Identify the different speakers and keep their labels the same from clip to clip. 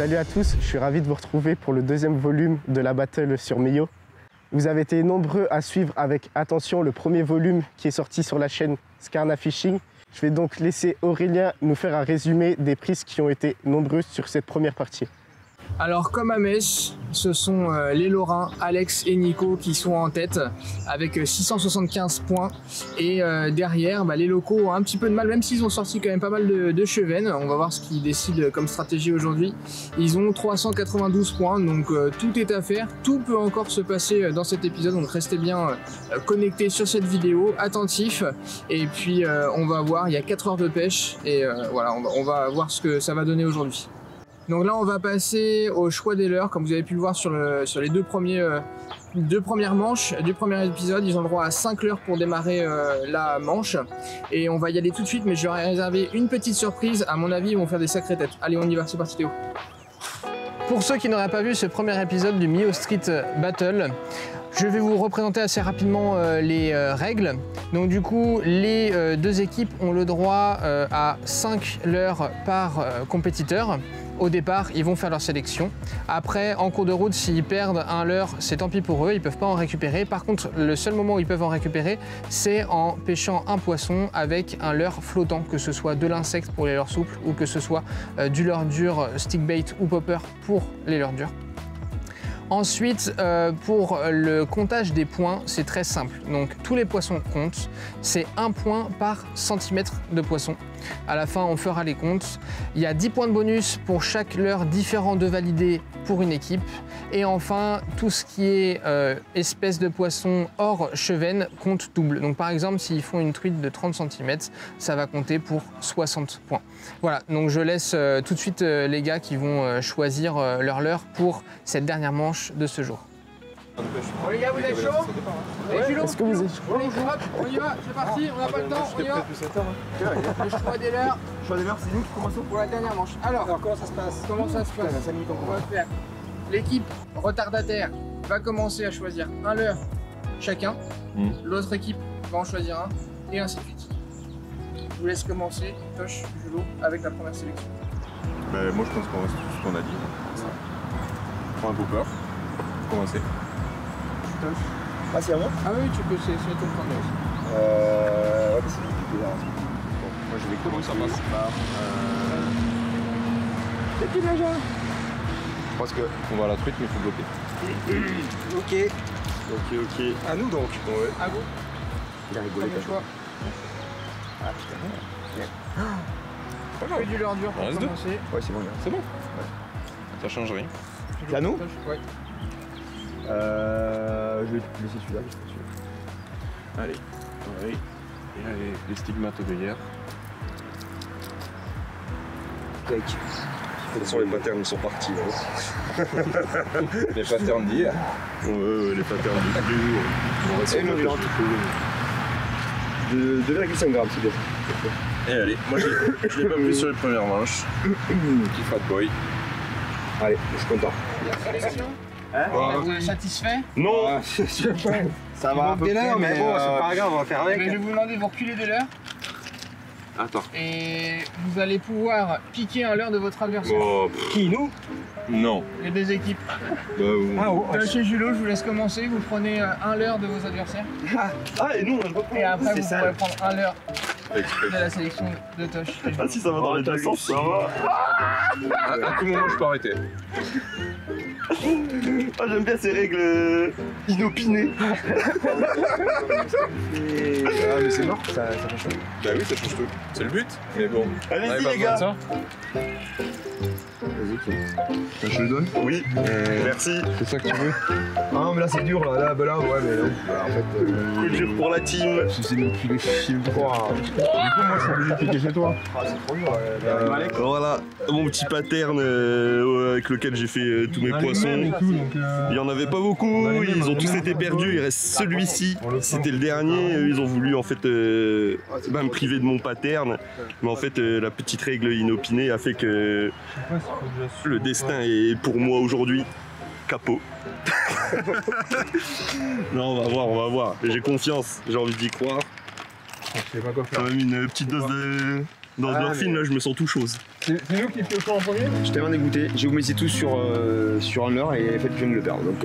Speaker 1: Salut à tous, je suis ravi de vous retrouver pour le deuxième volume de la battle sur Mio. Vous avez été nombreux à suivre avec attention le premier volume qui est sorti sur la chaîne Skarna Fishing. Je vais donc laisser Aurélien nous faire un résumé des prises qui ont été nombreuses sur cette première partie.
Speaker 2: Alors comme à Metz, ce sont les Lorrains, Alex et Nico qui sont en tête avec 675 points et derrière les locaux ont un petit peu de mal, même s'ils ont sorti quand même pas mal de chevennes. On va voir ce qu'ils décident comme stratégie aujourd'hui. Ils ont 392 points, donc tout est à faire, tout peut encore se passer dans cet épisode, donc restez bien connectés sur cette vidéo, attentifs, et puis on va voir, il y a 4 heures de pêche et voilà, on va voir ce que ça va donner aujourd'hui. Donc là on va passer au choix des leurres, comme vous avez pu le voir sur les deux premières manches du premier épisode. Ils ont le droit à 5 leurres pour démarrer la manche. Et on va y aller tout de suite, mais je leur ai réservé une petite surprise. À mon avis ils vont faire des sacrées têtes. Allez on y va, c'est parti Théo. Pour ceux qui n'auraient pas vu ce premier épisode du Mio Street Battle, je vais vous représenter assez rapidement les règles. Donc du coup, les deux équipes ont le droit à 5 leurres par compétiteur. Au départ, ils vont faire leur sélection. Après, en cours de route, s'ils perdent un leurre, c'est tant pis pour eux, ils ne peuvent pas en récupérer. Par contre, le seul moment où ils peuvent en récupérer, c'est en pêchant un poisson avec un leurre flottant, que ce soit de l'insecte pour les leurres souples ou que ce soit du leurre dur, stick bait ou popper pour les leurres durs. Ensuite, pour le comptage des points, c'est très simple. Donc tous les poissons comptent, c'est 1 point par centimètre de poisson. À la fin, on fera les comptes. Il y a 10 points de bonus pour chaque leurre différent de validé pour une équipe. Et enfin, tout ce qui est espèce de poisson hors chevennes compte double. Donc par exemple, s'ils font une truite de 30 cm, ça va compter pour 60 points. Voilà, donc je laisse tout de suite les gars qui vont choisir leur leurre pour cette dernière manche de ce jour.
Speaker 3: Bon les gars, vous êtes chaud?
Speaker 1: Est-ce que vous êtes chaud?
Speaker 2: On y va, c'est parti, on n'a pas le temps, on y va. Le choix des leurres.
Speaker 3: Le choix des leurres, c'est nous qui commençons
Speaker 2: Pour la dernière manche. Alors
Speaker 3: comment ça se passe?
Speaker 2: Comment ça se passe? On va faire. L'équipe retardataire va commencer à choisir un leurre chacun. L'autre équipe va en choisir un et ainsi de suite. Je vous laisse commencer, Tosh, Julo, avec la première sélection.
Speaker 4: Moi je pense qu'on reste tout ce qu'on a dit. Prends un popper pour commencer.
Speaker 3: Ah c'est à moi?
Speaker 2: Ah oui, tu peux sélectionner ton premier aussi.
Speaker 3: Ouais mais c'est compliqué là.
Speaker 4: Moi je vais commencer par...
Speaker 2: C'est qui déjà?
Speaker 4: Je pense qu'on va à la truite mais il faut bloquer.
Speaker 3: Ok. À nous donc.
Speaker 4: Ouais.
Speaker 2: À vous.
Speaker 3: Il a rigolé.
Speaker 2: Premier choix.
Speaker 3: Ah putain.
Speaker 2: Je fais du leurre dur pour
Speaker 4: Reste deux.
Speaker 2: commencer.
Speaker 3: Ouais c'est bon.
Speaker 4: C'est bon. Ça change rien.
Speaker 3: C'est à nous?
Speaker 2: Ouais.
Speaker 3: Je vais te laisser celui-là, je suis sûr.
Speaker 4: Allez, pareil. Et là les stigmates de hier.
Speaker 3: Take.
Speaker 5: De toute façon, les patterns sont partis. Hein.
Speaker 4: Les patterns d'hier.
Speaker 5: Ouais, les patterns du jour. On va
Speaker 3: Et non, il est en de 2,5 grammes, c'est bien.
Speaker 4: Et allez, moi je l'ai pas pris sur les premières manches. Petit fat boy.
Speaker 3: Allez, je suis content.
Speaker 2: Sélection. Vous êtes satisfait?
Speaker 5: Non.
Speaker 3: Ça va un peu près, mais bon, c'est pas grave, on va faire
Speaker 2: Je
Speaker 3: avec.
Speaker 2: vais vous demander de vous reculer des leurres.
Speaker 4: Attends.
Speaker 2: Et vous allez pouvoir piquer un leurre de votre adversaire.
Speaker 5: Oh,
Speaker 3: Qui, nous?
Speaker 4: Non.
Speaker 2: Les deux équipes. Chez Julo, je vous laisse commencer. Vous prenez un leurre de vos adversaires.
Speaker 5: Ah, et nous, on a pas pris.
Speaker 2: Et après, vous
Speaker 3: ça.
Speaker 2: pourrez prendre un leurre de la sélection de Tosh.
Speaker 5: Ah, si ça va dans les deux sens, ça va.
Speaker 4: À tout moment je peux arrêter.
Speaker 5: Ah, j'aime bien ces règles inopinées.
Speaker 3: Ah, mais c'est mort, ça change tout.
Speaker 4: Bah oui, ça change tout. C'est le but. Mais bon.
Speaker 5: Allez-y, les gars.
Speaker 3: Vas-y, je le donne?
Speaker 5: Oui, merci.
Speaker 4: C'est ça que tu veux?
Speaker 3: Ah non, mais là c'est dur, là, ouais, mais là, voilà, en fait.
Speaker 5: Coup dur pour la team.
Speaker 3: C'est nous qui les filme quoi. Du coup, moi je suis obligé de piquer chez toi. Ah, c'est trop dur,
Speaker 5: Voilà, mon petit pattern avec lequel j'ai fait tous mes poissons. Il y en avait pas beaucoup, ils ont tous été perdus, il reste celui-ci. C'était le dernier, ils ont voulu en fait me priver de mon pattern. Mais en fait, la petite règle inopinée a fait que le destin est pour moi aujourd'hui capot. Non, on va voir. J'ai confiance, j'ai envie d'y croire.
Speaker 3: Je sais pas quoi faire.
Speaker 5: Quand même une petite dose Dans le film, là, je me sens tout chose.
Speaker 3: C'est nous qui piochons en premier.
Speaker 6: Je suis tellement dégoûté. J'ai vous mis tous sur un leurre et fait que je viens de le perdre. Donc,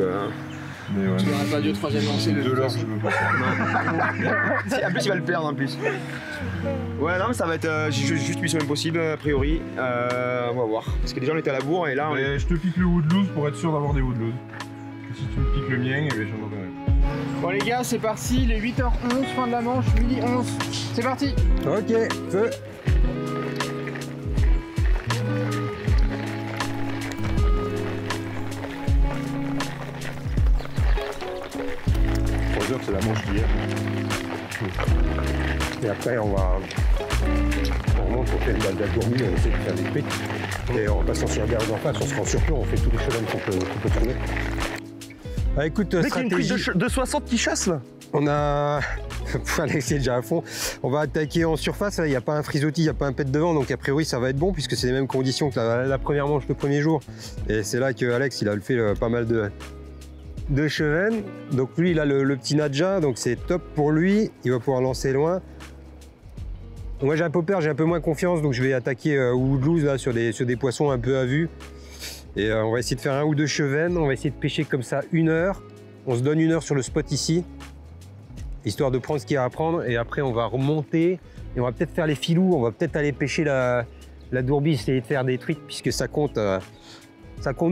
Speaker 3: Mais ouais.
Speaker 2: Tu n'aurais pas dû au troisième lancer de
Speaker 3: De
Speaker 2: toute
Speaker 3: l'heure,
Speaker 2: façon.
Speaker 3: je veux pas faire.
Speaker 6: en plus, il va le perdre en plus. Ouais, non, mais ça va être j'ai juste mission impossible a priori. On va voir. Parce que déjà, on était à la bourre et là, on est.
Speaker 3: Mais je te pique le woodloose pour être sûr d'avoir des woodloose. Si tu me piques le mien, eh ben, j'en aurai un.
Speaker 2: Bon les gars, c'est parti, il est 8h11, fin de la manche, midi 11. C'est parti.
Speaker 7: Ok, feu.
Speaker 3: C'est la manche d'hier.
Speaker 7: Et après, on remonte, on fait une balle d'agourmi, on essaie de faire des trucs. Et en passant sur la garde en face, on se rend sur plan, on fait tous les chemins qu'on peut trouver. Ah, écoute,
Speaker 5: Mec, il y a une prise
Speaker 7: stratégie,
Speaker 5: de 60 qui chasse là.
Speaker 7: on a... Alex est déjà à fond. On va attaquer en surface, il n'y a pas un frisottis, il n'y a pas un pet devant, donc a priori ça va être bon puisque c'est les mêmes conditions que la première manche le premier jour. Et c'est là que Alex il a fait pas mal de cheven. Donc lui il a le petit Nadja, donc c'est top pour lui, il va pouvoir lancer loin. Moi j'ai un peu peur, j'ai un peu moins confiance, donc je vais attaquer woodloose là sur des poissons un peu à vue. Et on va essayer de faire un ou deux cheven, on va essayer de pêcher comme ça 1 heure. On se donne 1 heure sur le spot ici, histoire de prendre ce qu'il y a à prendre, et après on va remonter et on va peut-être faire les filous, on va peut-être aller pêcher la dourbisse et faire des trucs puisque ça compte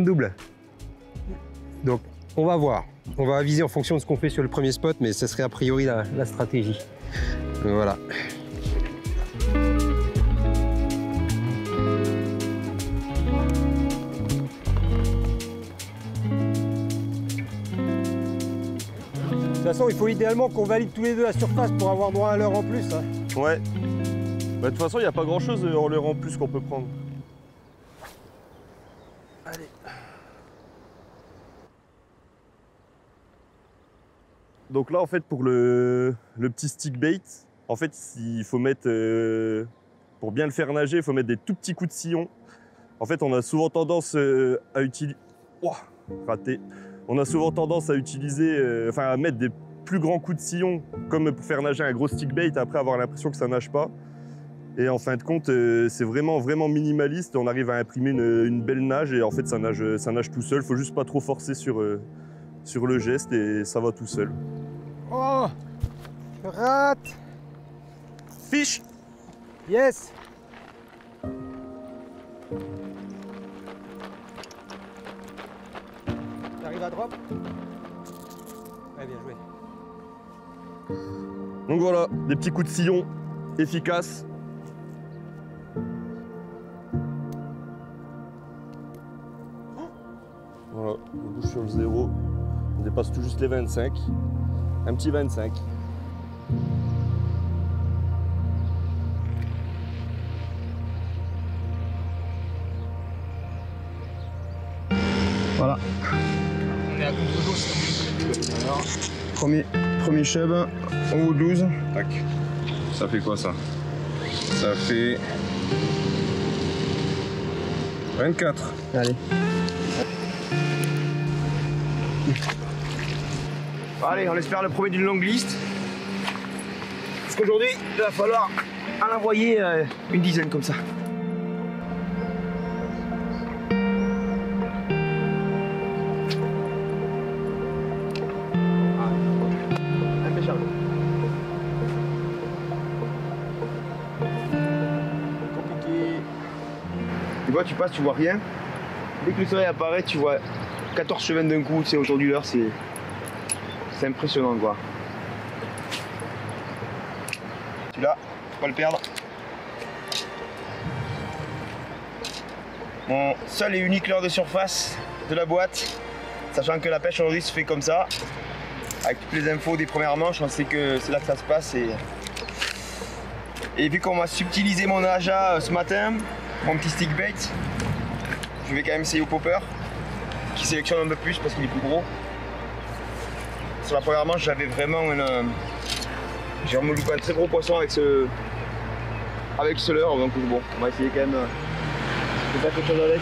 Speaker 7: double. Donc on va voir, on va aviser en fonction de ce qu'on fait sur le premier spot, mais ce serait a priori la stratégie. Voilà. De toute façon, il faut idéalement qu'on valide tous les deux la surface pour avoir droit à l'heure en plus. Hein.
Speaker 5: Ouais. Bah, de toute façon, il n'y a pas grand chose en l'heure en plus qu'on peut prendre. Allez. Donc là, en fait, pour le petit stick bait, en fait, il faut mettre, pour bien le faire nager, il faut mettre des tout petits coups de sillon. En fait, on a souvent tendance à utiliser... Ouah, raté. On a souvent tendance à utiliser, à mettre des plus grands coups de sillon, comme pour faire nager un gros stick bait, après avoir l'impression que ça nage pas. Et en fin de compte, c'est vraiment minimaliste. On arrive à imprimer une belle nage et en fait, ça nage tout seul. Faut juste pas trop forcer sur le geste et ça va tout seul.
Speaker 7: Oh, je rate.
Speaker 5: Fiche.
Speaker 7: Yes. T'arrives à drop? Ouais, bien joué.
Speaker 5: Donc voilà, des petits coups de sillon efficaces. Voilà, on bouge sur le 0. On dépasse tout juste les 25. Un petit 25.
Speaker 6: Voilà.
Speaker 2: On est à contre-dos,
Speaker 6: Alors, premier chub en woodloose.
Speaker 3: Tac. Ça fait quoi ça? Ça fait 24.
Speaker 6: Allez. Allez, on espère le premier d'une longue liste. Parce qu'aujourd'hui, il va falloir en envoyer une dizaine comme ça. Impêchable. Compliqué. Tu vois, tu passes, tu vois rien. Dès que le soleil apparaît, tu vois 14 chevens d'un coup, tu sais, autour du leurre, c'est impressionnant quoi. Celui-là, faut pas le perdre. Mon seul et unique leurre de surface de la boîte, sachant que la pêche aujourd'hui se fait comme ça. Avec toutes les infos des premières manches, on sait que c'est là que ça se passe. Et vu qu'on m'a subtilisé mon aja ce matin, mon petit stick bait, je vais quand même essayer au popper, qui sélectionne un peu plus parce qu'il est plus gros. Sur la première manche, j'avais vraiment j'ai remoulu un très gros poisson avec ce leurre, donc bon, on va essayer quand même de faire quelque chose avec.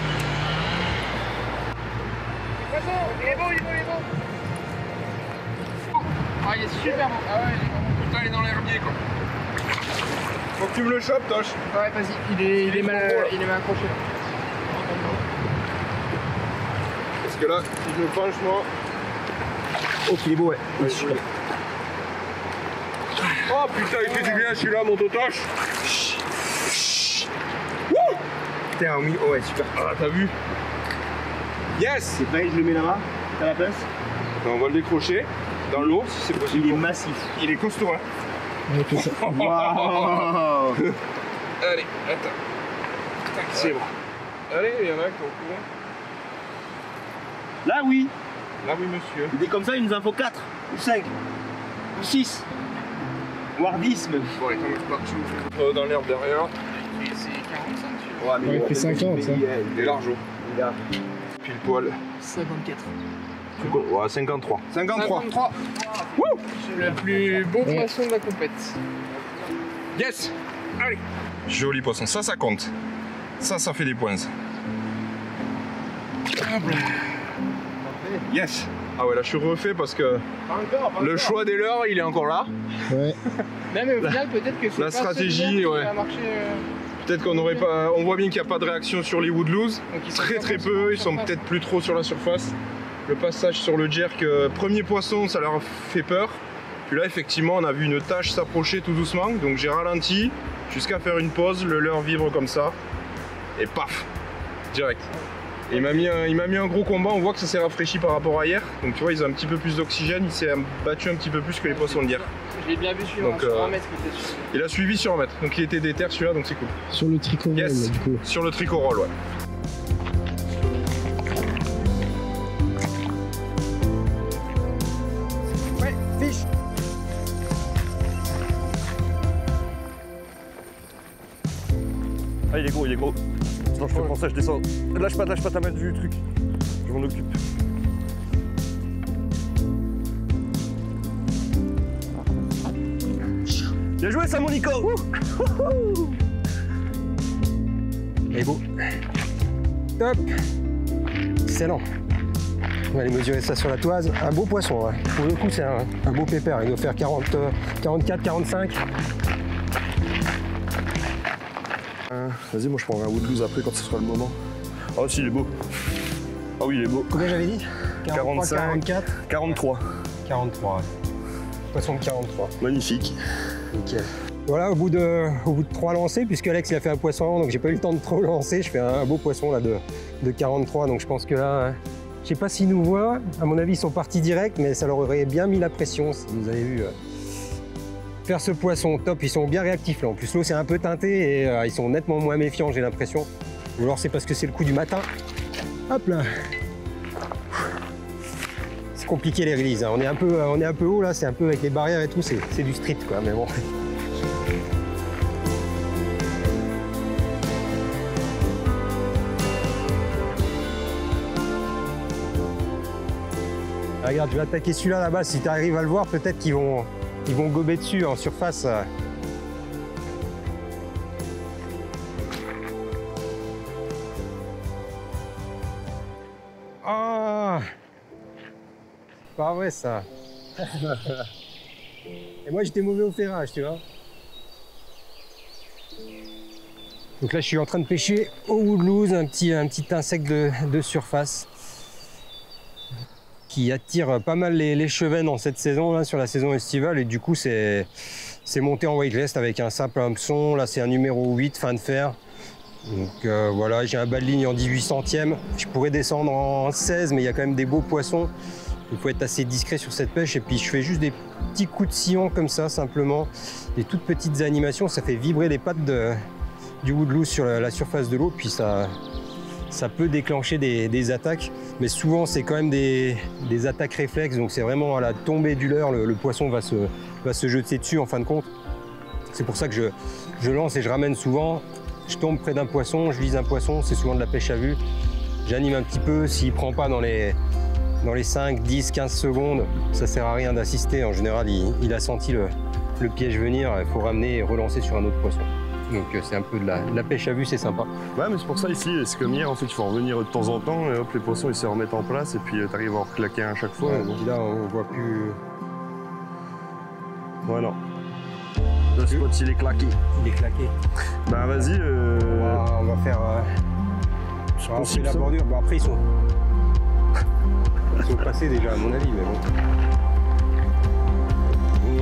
Speaker 2: Poisson, il est beau, il est beau, il est beau. Ah, il est super beau. Ah ouais, il est beau. Putain, il est dans l'herbier quoi.
Speaker 3: Faut que tu me le chopes, Tosh.
Speaker 2: Ouais, vas-y, il est mal accroché.
Speaker 3: Parce que là, si je me penche, moi.
Speaker 6: Oh, qu'il est beau, ouais.
Speaker 3: Super. Oh putain, il fait du bien celui-là, mon Totoche.
Speaker 6: Putain, oui, oh, ouais, super.
Speaker 3: Ah, t'as vu? Yes.
Speaker 6: C'est prêt, je le mets là-bas, à la place.
Speaker 3: On va le décrocher dans l'eau si c'est possible.
Speaker 6: Il est massif.
Speaker 3: Il est costaud, hein.
Speaker 6: Waouh.
Speaker 3: Allez, attends. C'est bon. Allez, il y en a qui sont au courant.
Speaker 6: Là, oui.
Speaker 3: Là, oui, monsieur.
Speaker 6: Des comme ça, il nous en faut 4 ou 5 ou 6. Voire 10 même.
Speaker 3: Bon, allez, t'en partout. Dans l'herbe derrière.
Speaker 2: C'est 45, tu
Speaker 6: Ouais, mais
Speaker 1: Ouais, il fait 50, ça.
Speaker 3: Il est large.
Speaker 6: Il a
Speaker 3: Pile poil.
Speaker 2: 54.
Speaker 3: Ouais, 53.
Speaker 2: 53. Le plus beau poisson de la compète.
Speaker 3: Yes. Allez. Joli poisson. Ça compte. Ça fait des points. Ça. Yes. Ah ouais, là je suis refait parce que le choix des leurres, il est encore là.
Speaker 1: Ouais.
Speaker 2: Même au final, peut-être que c'est
Speaker 3: La
Speaker 2: pas
Speaker 3: stratégie,
Speaker 2: celui-là qui
Speaker 3: ouais.
Speaker 2: va marcher,
Speaker 3: Peut-être qu'on n'aurait pas. On voit bien qu'il n'y a pas de réaction sur les woodloos.
Speaker 2: donc ils sont
Speaker 3: Très
Speaker 2: pas
Speaker 3: très
Speaker 2: forcément
Speaker 3: peu. Ils sont
Speaker 2: surface.
Speaker 3: peut-être plus trop sur la surface. Le passage sur le jerk, premier poisson, ça leur fait peur. Puis là, effectivement, on a vu une tache s'approcher tout doucement. Donc j'ai ralenti jusqu'à faire une pause, le leurre vivre comme ça. Et paf, direct. Et il m'a mis un gros combat, on voit que ça s'est rafraîchi par rapport à hier. Donc tu vois, ils ont un petit peu plus d'oxygène, il s'est battu un petit peu plus que les poissons d'hier.
Speaker 2: Je l'ai bien vu suivre
Speaker 3: Donc,
Speaker 2: sur 1 mètre. Il était suivi.
Speaker 3: Il a suivi sur un mètre, donc il était déter celui-là, donc c'est cool.
Speaker 1: Sur le tricot,
Speaker 3: Yes,
Speaker 1: du coup.
Speaker 3: sur le tricot roll, ouais.
Speaker 7: Ouais, fiche.
Speaker 5: Ah, il est gros, il est gros. Sinon, je fais pour ça, je descends. Lâche pas ta main du truc. Je m'en occupe. Bien joué, ça, mon Nico.
Speaker 7: Il est beau. Top. Excellent. On va aller mesurer ça sur la toise. Un beau poisson, ouais. Pour le coup, c'est un beau pépère. Il doit faire 44, 45.
Speaker 5: Vas-y, moi je prendrai un woodloose après quand ce sera le moment. Oh, si, il est beau. Ah oui, il est beau.
Speaker 7: Combien j'avais dit
Speaker 5: 45.
Speaker 7: 44
Speaker 5: 43.
Speaker 7: 43, ouais. Poisson de 43.
Speaker 5: Magnifique.
Speaker 7: Nickel. Voilà, au bout de 3 lancers, puisque Alex il a fait un poisson avant, donc j'ai pas eu le temps de trop lancer, je fais un beau poisson là de 43, donc je pense que là, je sais pas s'ils nous voient, à mon avis ils sont partis direct, mais ça leur aurait bien mis la pression si vous avez vu faire ce poisson. Top, ils sont bien réactifs là, en plus l'eau c'est un peu teinté et ils sont nettement moins méfiants, j'ai l'impression. Ou alors c'est parce que c'est le coup du matin. Hop là. C'est compliqué les releases, hein. On est un peu haut là, c'est un peu avec les barrières et tout, c'est du street quoi, mais bon. Ah, regarde, je vais attaquer celui-là là-bas, si tu arrives à le voir, peut-être qu'ils vont gober dessus en surface. Ah, pas vrai ça. Et moi j'étais mauvais au ferrage, tu vois. Donc là je suis en train de pêcher au woodloose, un petit insecte de surface qui attire pas mal les chevennes dans cette saison, là, sur la saison estivale, et du coup c'est monté en weightless avec un simple hameçon. Là c'est un numéro 8 fin de fer. Donc voilà, j'ai un bas de ligne en 18 centièmes. Je pourrais descendre en 16, mais il y a quand même des beaux poissons. Il faut être assez discret sur cette pêche. Et puis je fais juste des petits coups de sillon comme ça, simplement. Des toutes petites animations, ça fait vibrer les pattes du woodloose sur la surface de l'eau. Puis ça peut déclencher des attaques. Mais souvent c'est quand même des attaques réflexes. Donc c'est vraiment à la tombée du leurre, le poisson va se jeter dessus en fin de compte. C'est pour ça que je lance et je ramène souvent. Je tombe près d'un poisson, je vise un poisson, c'est souvent de la pêche à vue. J'anime un petit peu, s'il ne prend pas dans les 5, 10, 15 secondes, ça ne sert à rien d'assister. En général, il a senti le piège venir, il faut ramener et relancer sur un autre poisson. Donc c'est un peu de la pêche à vue, c'est sympa.
Speaker 5: Ouais, mais c'est pour ça ici, c'est comme hier, en fait, il faut en revenir de temps en temps, et hop, les poissons ils se remettent en place, et puis tu arrives à en reclaquer un à chaque fois.
Speaker 7: Ouais,
Speaker 5: Bon.
Speaker 7: puis là, on voit plus.
Speaker 5: Ouais, non. Le spot il est claqué.
Speaker 7: Il est claqué.
Speaker 5: Bah vas-y.
Speaker 7: On va faire. On va faire la bordure. Bon, après, ils sont passés déjà, à mon avis, mais bon.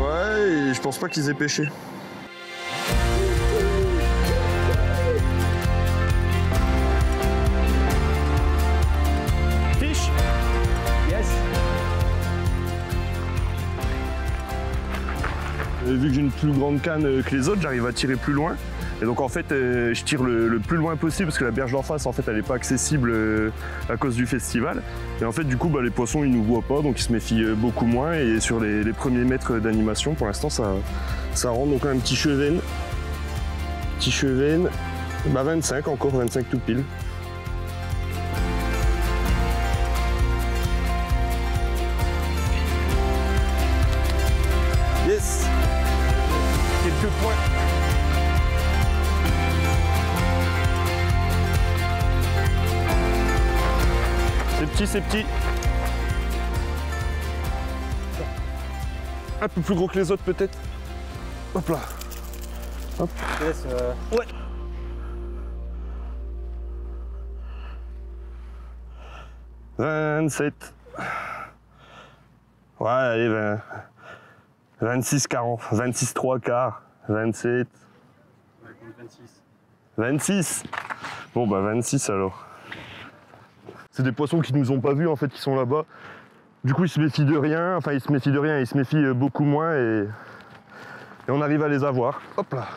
Speaker 5: Ouais, et je pense pas qu'ils aient pêché. Fish.
Speaker 7: Yes.
Speaker 5: Vu que j'ai une plus grande canne que les autres, j'arrive à tirer plus loin. Et donc en fait, je tire le plus loin possible parce que la berge d'en face, en fait, elle n'est pas accessible à cause du festival. Et en fait, du coup, bah, les poissons, ils nous voient pas, donc ils se méfient beaucoup moins. Et sur les premiers mètres d'animation, pour l'instant, ça rentre. Donc un petit chevenne. Petit chevenne. Bah 25 encore, 25 tout pile. Yes. Quelques points. C'est petit. Un peu plus gros que les autres peut-être. Hop là. Hop. Ouais. « 27. Ouais, allez, 26, 40. 26, 3 quarts. 27. 26. Bon, bah 26 alors. C'est des poissons qui nous ont pas vus en fait, qui sont là-bas. Du coup, ils se méfient de rien. Enfin, ils se méfient de rien, ils se méfient beaucoup moins et on arrive à les avoir. Hop là.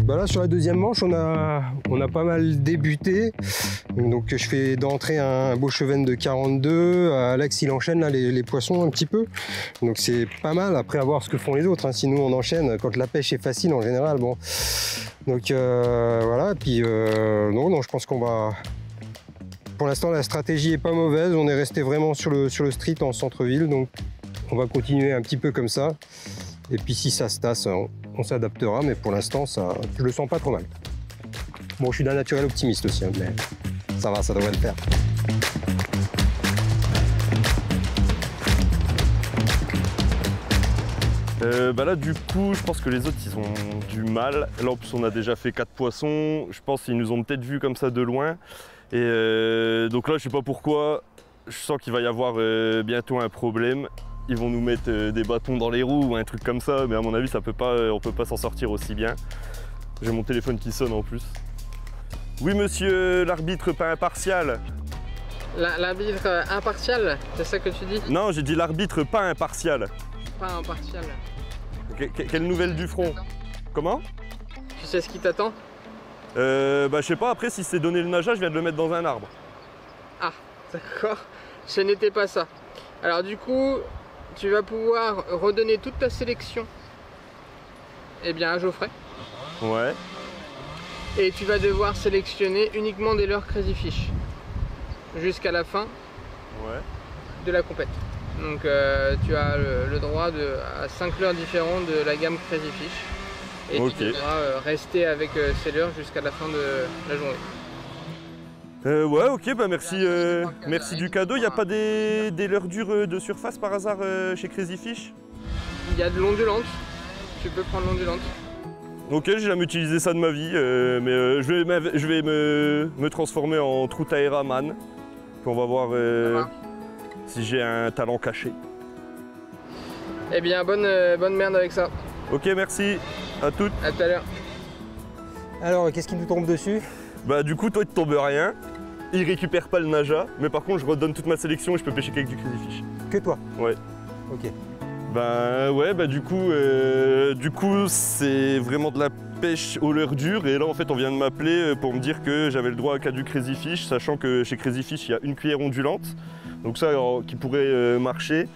Speaker 7: Bah là, sur la deuxième manche, on a pas mal débuté. Donc je fais d'entrée un beau chevenne de 42. Alex, il enchaîne là, les poissons un petit peu. Donc c'est pas mal, après à voir ce que font les autres. Hein. Si nous on enchaîne, quand la pêche est facile en général, bon. Donc voilà, et puis non, je pense qu'on va... Pour l'instant, la stratégie est pas mauvaise. On est resté vraiment sur le street en centre-ville. Donc on va continuer un petit peu comme ça. Et puis si ça se tasse, on s'adaptera. Mais pour l'instant, je le sens pas trop mal. Bon, je suis d'un naturel optimiste aussi, hein, mais ça va, ça devrait le faire.
Speaker 5: Bah là du coup je pense que les autres ils ont du mal. Là en plus on a déjà fait 4 poissons. Je pense qu'ils nous ont peut-être vus comme ça de loin. Et donc là je sais pas pourquoi. Je sens qu'il va y avoir bientôt un problème. Ils vont nous mettre des bâtons dans les roues ou un truc comme ça. Mais à mon avis on peut pas s'en sortir aussi bien. J'ai mon téléphone qui sonne en plus. Oui monsieur l'arbitre pas impartial.
Speaker 2: L'arbitre impartial, c'est ça que tu dis?
Speaker 5: Non j'ai dit l'arbitre pas impartial.
Speaker 2: Pas impartial.
Speaker 5: Quelle nouvelle du front? Comment?
Speaker 2: Tu sais ce qui t'attend?
Speaker 5: Bah je sais pas, après si c'est donné le nageage, je viens de le mettre dans un arbre.
Speaker 2: Ah, d'accord. Ce n'était pas ça. Alors du coup, tu vas pouvoir redonner toute ta sélection à Geoffrey.
Speaker 5: Ouais.
Speaker 2: Et tu vas devoir sélectionner uniquement des leurres Crazy Fish jusqu'à la fin de la compète. Donc tu as le droit à 5 leurres différents de la gamme Crazy Fish. Et tu devras rester avec ces leurres jusqu'à la fin de la journée.
Speaker 5: Ouais, ok, bah merci, merci du cadeau. Il n'y a pas des leurres dures de surface par hasard chez Crazy Fish?
Speaker 2: Il y a de l'ondulante. Tu peux prendre l'ondulante.
Speaker 5: Ok, j'ai jamais utilisé ça de ma vie, mais je vais me transformer en Troutaera Man. Puis on va voir si j'ai un talent caché.
Speaker 2: Eh bien, bonne merde avec ça.
Speaker 5: Ok, merci. À toutes.
Speaker 2: À tout à l'heure.
Speaker 7: Alors, qu'est-ce qui nous tombe dessus?
Speaker 5: Bah du coup, toi, il te tombe rien. Il récupère pas le naja, mais par contre, je redonne toute ma sélection et je peux pêcher qu'avec du Crazy Fish.
Speaker 7: Que toi?
Speaker 5: Ouais.
Speaker 7: Ok.
Speaker 5: Ben ouais, bah du coup c'est vraiment de la pêche au leurre dur. Et là, en fait, on vient de m'appeler pour me dire que j'avais le droit qu'à du Crazy Fish, sachant que chez Crazy Fish, il y a une cuillère ondulante. Donc ça, qui pourrait marcher.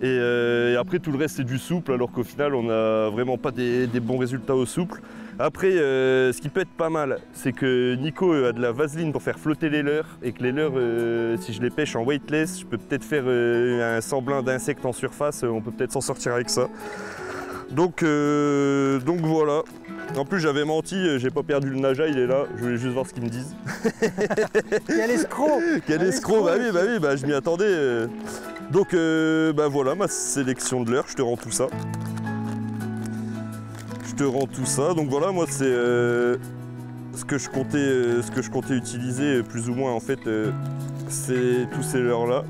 Speaker 5: Et après, tout le reste, c'est du souple, alors qu'au final, on n'a vraiment pas des bons résultats au souple. Après, ce qui peut être pas mal, c'est que Nico a de la vaseline pour faire flotter les leurres, et que les leurres, si je les pêche en weightless, je peux peut-être faire un semblant d'insecte en surface, on peut peut-être s'en sortir avec ça. Donc voilà. En plus j'avais menti, j'ai pas perdu le Naja, il est là, je voulais juste voir ce qu'ils me disent.
Speaker 7: Quel escroc!
Speaker 5: Quel escroc, bah oui, je m'y attendais. Donc bah voilà ma sélection de l'heure, je te rends tout ça. Donc voilà, moi c'est ce que je comptais utiliser plus ou moins en fait, c'est tous ces leurres là.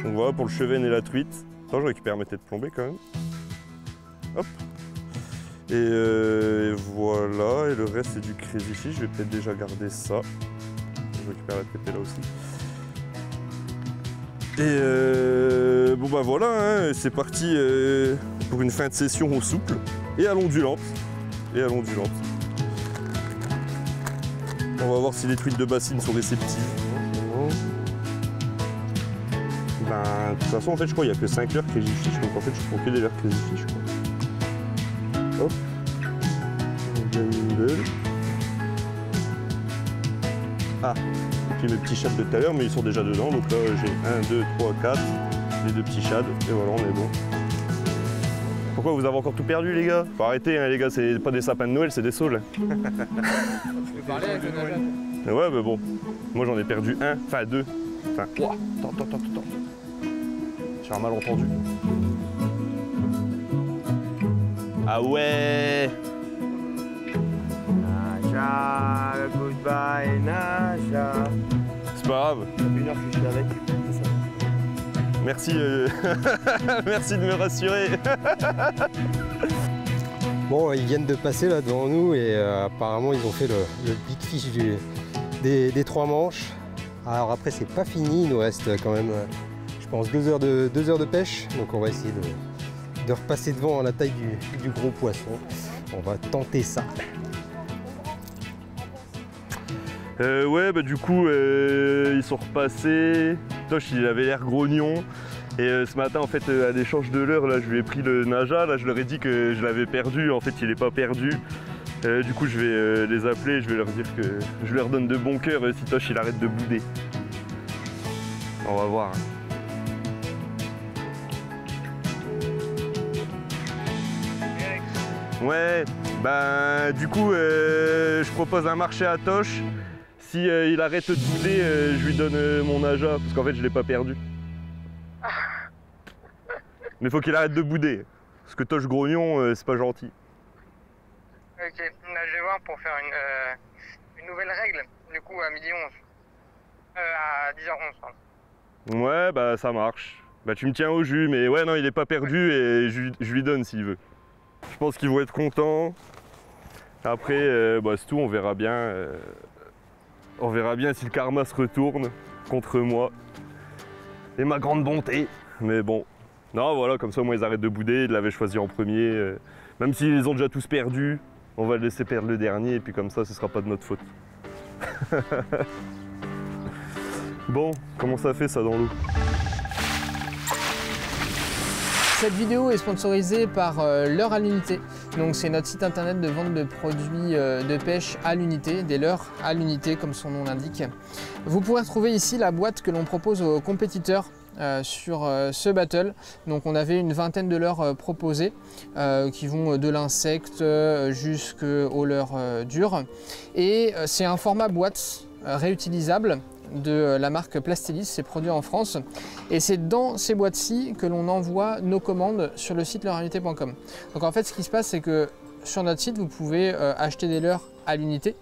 Speaker 5: Donc voilà pour le chevenne et la truite. Attends, je récupère mes têtes plombées quand même. Hop. Et voilà, et le reste c'est du Crazy Fish, je vais peut-être déjà garder ça. Je récupère la TP là aussi. Et bon bah voilà, hein, c'est parti pour une fin de session au souple et à l'ondulante. On va voir si les truites de bassine sont réceptives. Ben, de toute façon, en fait, je crois qu'il n'y a que 5 leurres Crazy Fish, donc en fait, je prends que des leurres Crazy Fish. Hop. Ah, et puis mes petits shads de tout à l'heure, mais ils sont déjà dedans, donc là, j'ai 1, 2, 3, 4, les 2 petits shads, et voilà, on est bon. Pourquoi vous avez encore tout perdu, les gars? Faut arrêter, hein, les gars, c'est pas des sapins de Noël, c'est des saules.
Speaker 2: Je peux parler avec le Naja.
Speaker 5: Ouais, mais bon, moi j'en ai perdu 1, enfin 2. Enfin, ouah, attends. J'ai un malentendu. Ah ouais!
Speaker 6: Naja, goodbye Naja.
Speaker 5: C'est pas grave.
Speaker 6: Ça fait 1 heure que je suis avec.
Speaker 5: Merci, merci de me rassurer.
Speaker 7: Bon, ils viennent de passer là devant nous et apparemment ils ont fait le big fish des 3 manches. Alors après c'est pas fini, il nous reste quand même je pense 2 heures de pêche, donc on va essayer de repasser devant à la taille du gros poisson. On va tenter ça.
Speaker 5: Ouais, bah du coup ils sont repassés. Tosh il avait l'air grognon. Et ce matin en fait à l'échange de l'heure là je lui ai pris le Naja, là je leur ai dit que je l'avais perdu, en fait il est pas perdu. Du coup je vais les appeler, je vais leur dire que je leur donne de bon cœur si Tosh il arrête de bouder. On va voir. Ouais, bah du coup je propose un marché à Tosh. Si il arrête de bouder, je lui donne mon Naja, parce qu'en fait je l'ai pas perdu. Mais faut qu'il arrête de bouder, parce que Tosh grognon, c'est pas gentil.
Speaker 2: Ok, là je vais voir pour faire une nouvelle règle, du coup à midi 11. À 10h11, pardon.
Speaker 5: Ouais, bah ça marche. Bah tu me tiens au jus, mais ouais non il est pas perdu et je lui donne s'il veut. Je pense qu'ils vont être contents. Après, bah c'est tout, on verra bien. On verra bien si le karma se retourne contre moi et ma grande bonté. Mais bon, non voilà, comme ça moi ils arrêtent de bouder, ils l'avaient choisi en premier. Même s'ils ont déjà tous perdu, on va le laisser perdre le dernier et puis comme ça ce sera pas de notre faute. Bon, comment ça fait ça dans l'eau?
Speaker 2: Cette vidéo est sponsorisée par Leurre à l'unité. Donc c'est notre site internet de vente de produits de pêche à l'unité, des leurres à l'unité comme son nom l'indique. Vous pourrez retrouver ici la boîte que l'on propose aux compétiteurs sur ce battle. Donc on avait une vingtaine de leurres proposées qui vont de l'insecte jusqu'aux leurres dures. Et c'est un format boîte réutilisable de la marque Plastilis, c'est produit en France et c'est dans ces boîtes-ci que l'on envoie nos commandes sur le site leurreunité.com. Donc en fait ce qui se passe c'est que sur notre site vous pouvez acheter des leurres à l'unité.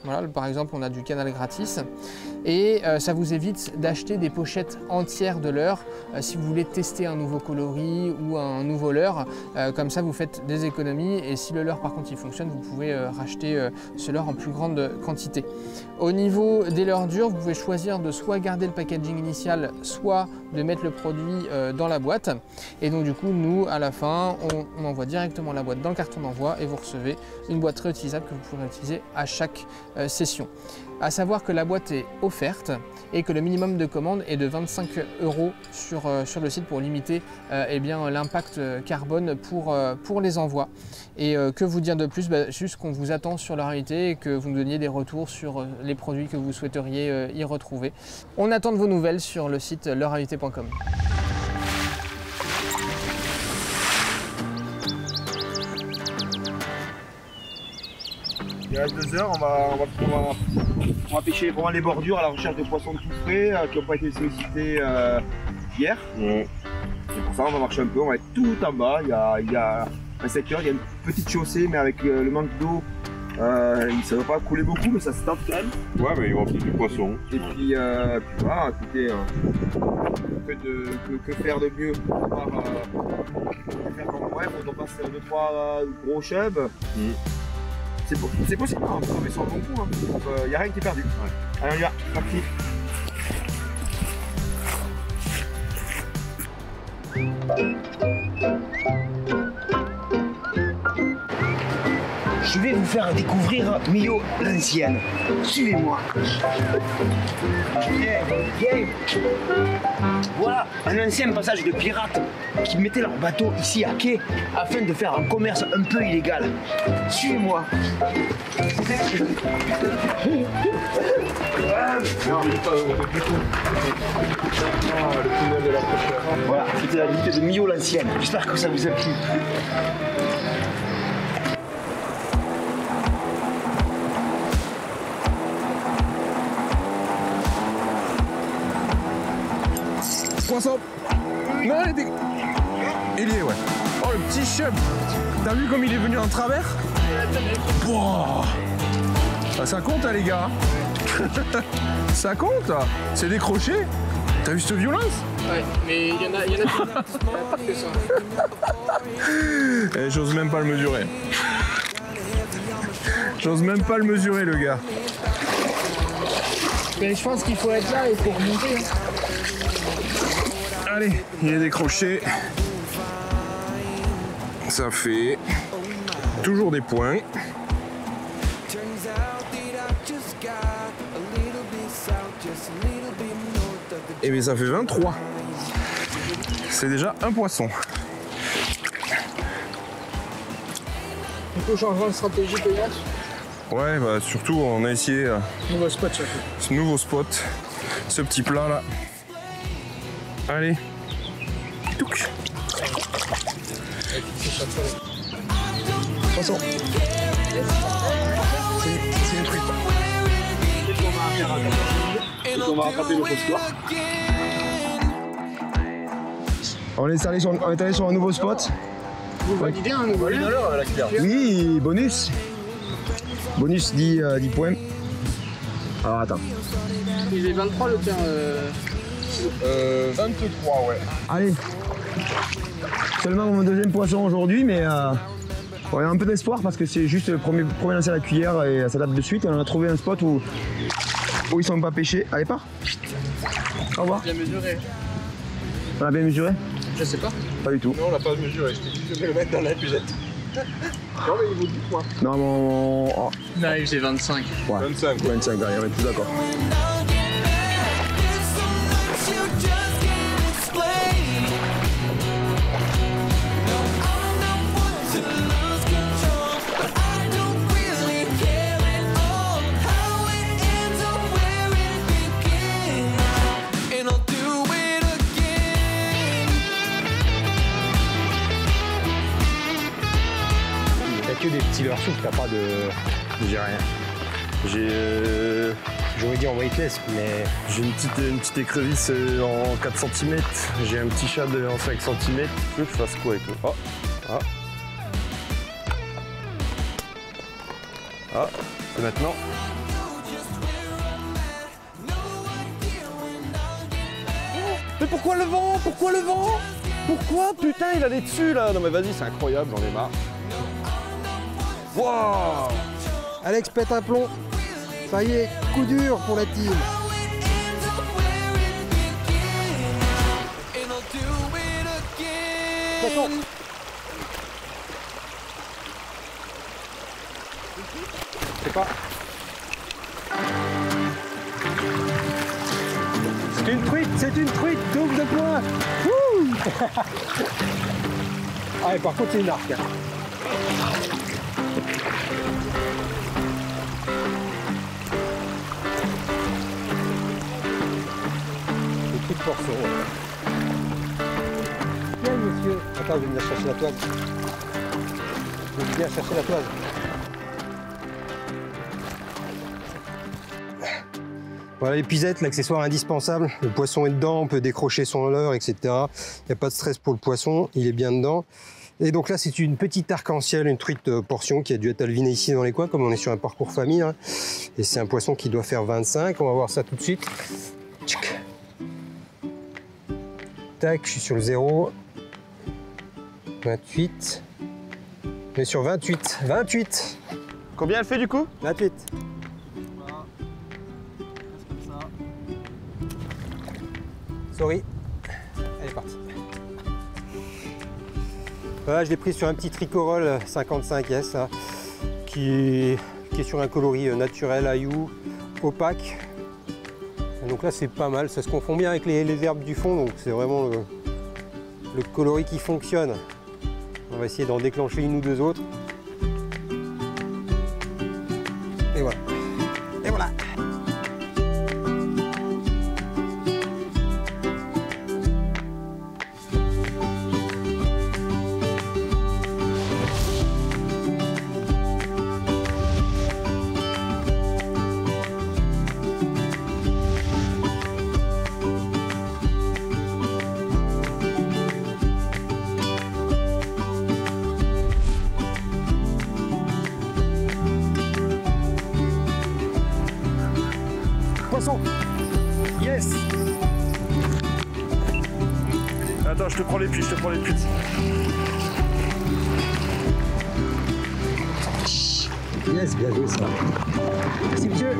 Speaker 2: Voilà, par exemple on a du canal gratis et ça vous évite d'acheter des pochettes entières de leurres si vous voulez tester un nouveau coloris ou un nouveau leurre. Comme ça vous faites des économies et si le leurre par contre il fonctionne vous pouvez racheter ce leurre en plus grande quantité. Au niveau des leurres dures vous pouvez choisir de soit garder le packaging initial soit de mettre le produit dans la boîte et donc du coup nous à la fin on envoie directement la boîte dans le carton d'envoi et vous recevez une boîte réutilisable que vous pourrez utiliser à chaque session. À savoir que la boîte est offerte et que le minimum de commande est de 25 € sur le site pour limiter l'impact carbone pour les envois. Et que vous dire de plus, juste qu'on vous attend sur la réalité et que vous nous donniez des retours sur les produits que vous souhaiteriez y retrouver. On attend de vos nouvelles sur le site leurreunité.com.
Speaker 6: Il reste 2 heures, on va pêcher vraiment les bordures à la recherche de poissons tout frais qui n'ont pas été sollicités hier. Et pour ça, on va marcher un peu, on va être tout en bas. Il y a un secteur, il y a une petite chaussée, mais avec le manque d'eau, ça ne va pas couler beaucoup, mais ça se tente quand même.
Speaker 4: Ouais, mais ils vont plus du poisson.
Speaker 6: Et puis voilà, écoutez, que faire de mieux à part faire comme bref, on passe 2-3 gros chubs. C'est possible, hein, mais sur un bon coup, il n'y a rien qui est perdu. Ouais. Allez, on y va, parti.
Speaker 8: Je vais vous faire découvrir Millau l'ancienne. Suivez-moi. Viens. Voilà un ancien passage de pirates qui mettaient leurs bateaux ici à quai afin de faire un commerce un peu illégal. Suivez-moi. Voilà, c'était la limite de Millau l'ancienne. J'espère que ça vous a plu.
Speaker 3: Poisson. Non, il y est, ouais. Oh, le petit chub. T'as vu comme il est venu en travers? Wow. Ah, ça compte, hein, les gars. Ça compte. C'est décroché. T'as vu cette violence?
Speaker 2: Ouais, mais il y en a pas que ça.
Speaker 3: Eh, j'ose même pas le mesurer. J'ose même pas le mesurer, le gars.
Speaker 2: Mais je pense qu'il faut être là et faut remonter. Hein.
Speaker 3: Allez, il est décroché. Ça fait toujours des points. Et bien ça fait 23. C'est déjà un poisson.
Speaker 2: Du coup, changement de stratégie payante.
Speaker 3: Ouais, bah surtout on a essayé
Speaker 2: Nouveau spot surtout.
Speaker 3: ce nouveau spot, ce petit plat là. Allez. Touc. Poisson. C'est une truite.
Speaker 6: On va rattraper notre soir.
Speaker 8: On est allé sur un nouveau spot.
Speaker 2: Vous validez un nouveau lien?
Speaker 8: Oui, bonus. Bonus 10 points. Alors attends.
Speaker 2: Il est 23 le tien.
Speaker 3: 23, ouais.
Speaker 8: Allez. Seulement mon deuxième poisson aujourd'hui, mais on a un peu d'espoir parce que c'est juste le premier lancé à la cuillère et ça date de suite. Et on a trouvé un spot où ils sont pas pêchés. Allez, pars. Au revoir.
Speaker 2: Bien mesuré.
Speaker 8: On a bien mesuré?
Speaker 2: Je sais pas.
Speaker 8: Pas du tout.
Speaker 3: Non, on l'a pas mesuré. Je t'ai dit que je vais le mettre dans la cuvette. Non, mais il vaut 10 points.
Speaker 8: Non, mais on...
Speaker 2: Non, il faisait 25.
Speaker 8: Ouais.
Speaker 3: 25.
Speaker 8: 25, allez, on est tous d'accord. Que des petits leurres souffles, t'as pas de...
Speaker 5: J'ai rien.
Speaker 8: J'aurais dit en weightless, mais...
Speaker 5: J'ai une petite écrevisse en 4 cm. J'ai un petit shad en 5 cm. Tu veux que je fasse quoi avec eux? Oh. Ah. Ah, c'est maintenant. Mais pourquoi le vent? Pourquoi le vent? Pourquoi? Putain, il allait dessus là. Non mais vas-y, c'est incroyable, j'en ai marre. Wow.
Speaker 7: Alex pète un plomb. Ça y est, coup dur pour la team.
Speaker 5: Poisson.
Speaker 7: C'est pas. C'est une truite, double de points. Wouh. Ah, et par contre, c'est une arc. Tout de morceau. Bien, monsieur. Attends, je vais venir chercher la toile. Je vais venir chercher la toile. Voilà l'épuisette, l'accessoire indispensable. Le poisson est dedans, on peut décrocher son leurre, etc. Il n'y a pas de stress pour le poisson, il est bien dedans. Et donc là, c'est une petite arc-en-ciel, une truite portion qui a dû être alvinée ici dans les coins, comme on est sur un parcours famille. Hein. Et c'est un poisson qui doit faire 25. On va voir ça tout de suite. Tchic. Tac, je suis sur le 0. 28. On est sur 28. 28.
Speaker 5: Combien elle fait du coup?
Speaker 7: 28. Sorry. Elle est partie. Voilà, je l'ai pris sur un petit tricorol 55S hein, qui est sur un coloris naturel, aïou, opaque. Et donc là c'est pas mal, ça se confond bien avec les herbes du fond, donc c'est vraiment le coloris qui fonctionne. On va essayer d'en déclencher une ou deux autres. Et voilà. Et voilà. Poisson. Yes.
Speaker 5: Attends, je te prends les pieds,
Speaker 7: Yes, bien joué ça. Merci monsieur.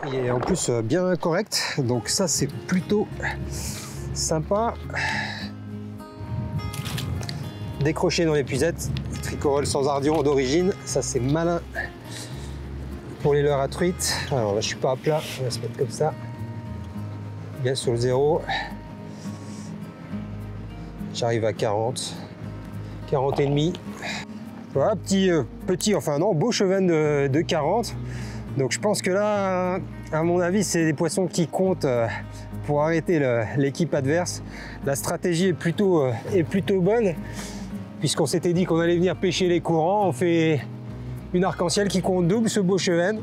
Speaker 7: Il est en plus bien correct, donc ça c'est plutôt sympa. Décroché dans l'épuisette, tricorol sans ardion d'origine, ça c'est malin pour les leurres à truite. Alors là je suis pas à plat, on va se mettre comme ça, bien sur le 0. J'arrive à 40, 40 et demi. Voilà, enfin non, beau chevenne de 40. Donc je pense que là, à mon avis, c'est des poissons qui comptent pour arrêter l'équipe adverse. La stratégie est plutôt bonne, puisqu'on s'était dit qu'on allait venir pêcher les courants. On fait une arc-en-ciel qui compte double ce beau chevenne.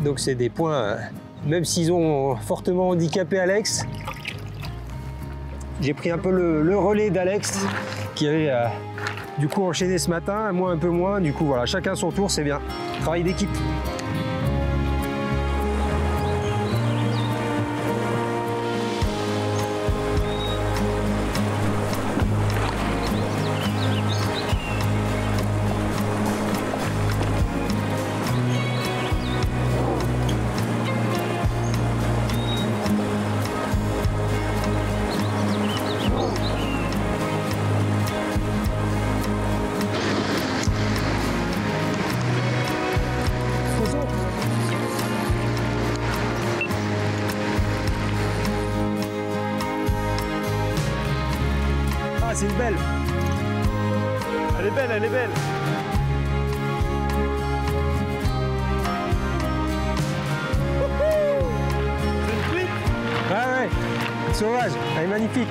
Speaker 7: Donc c'est des points, même s'ils ont fortement handicapé Alex. J'ai pris un peu le relais d'Alex qui avait du coup enchaîné ce matin, moi un peu moins. Du coup voilà, chacun son tour, c'est bien. Travail d'équipe. Ah, c'est une belle.
Speaker 5: Elle est belle, elle est belle. C'est une truite.
Speaker 7: Ouais, sauvage, elle est magnifique.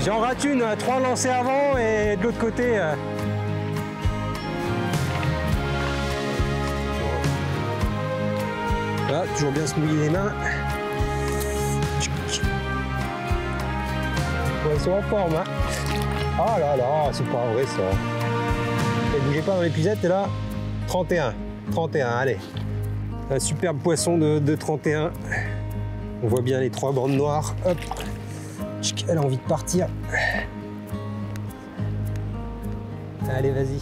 Speaker 7: J'en rate une, 3 lancers avant et de l'autre côté. Voilà, toujours bien se mouiller les mains. Ouais, ils sont en forme, hein. Ah là là, c'est pas vrai ça. Et bougez pas dans l'épuisette, t'es là. 31, 31, allez. Un superbe poisson de 31. On voit bien les 3 bandes noires. Hop. Elle a envie de partir. Allez, vas-y.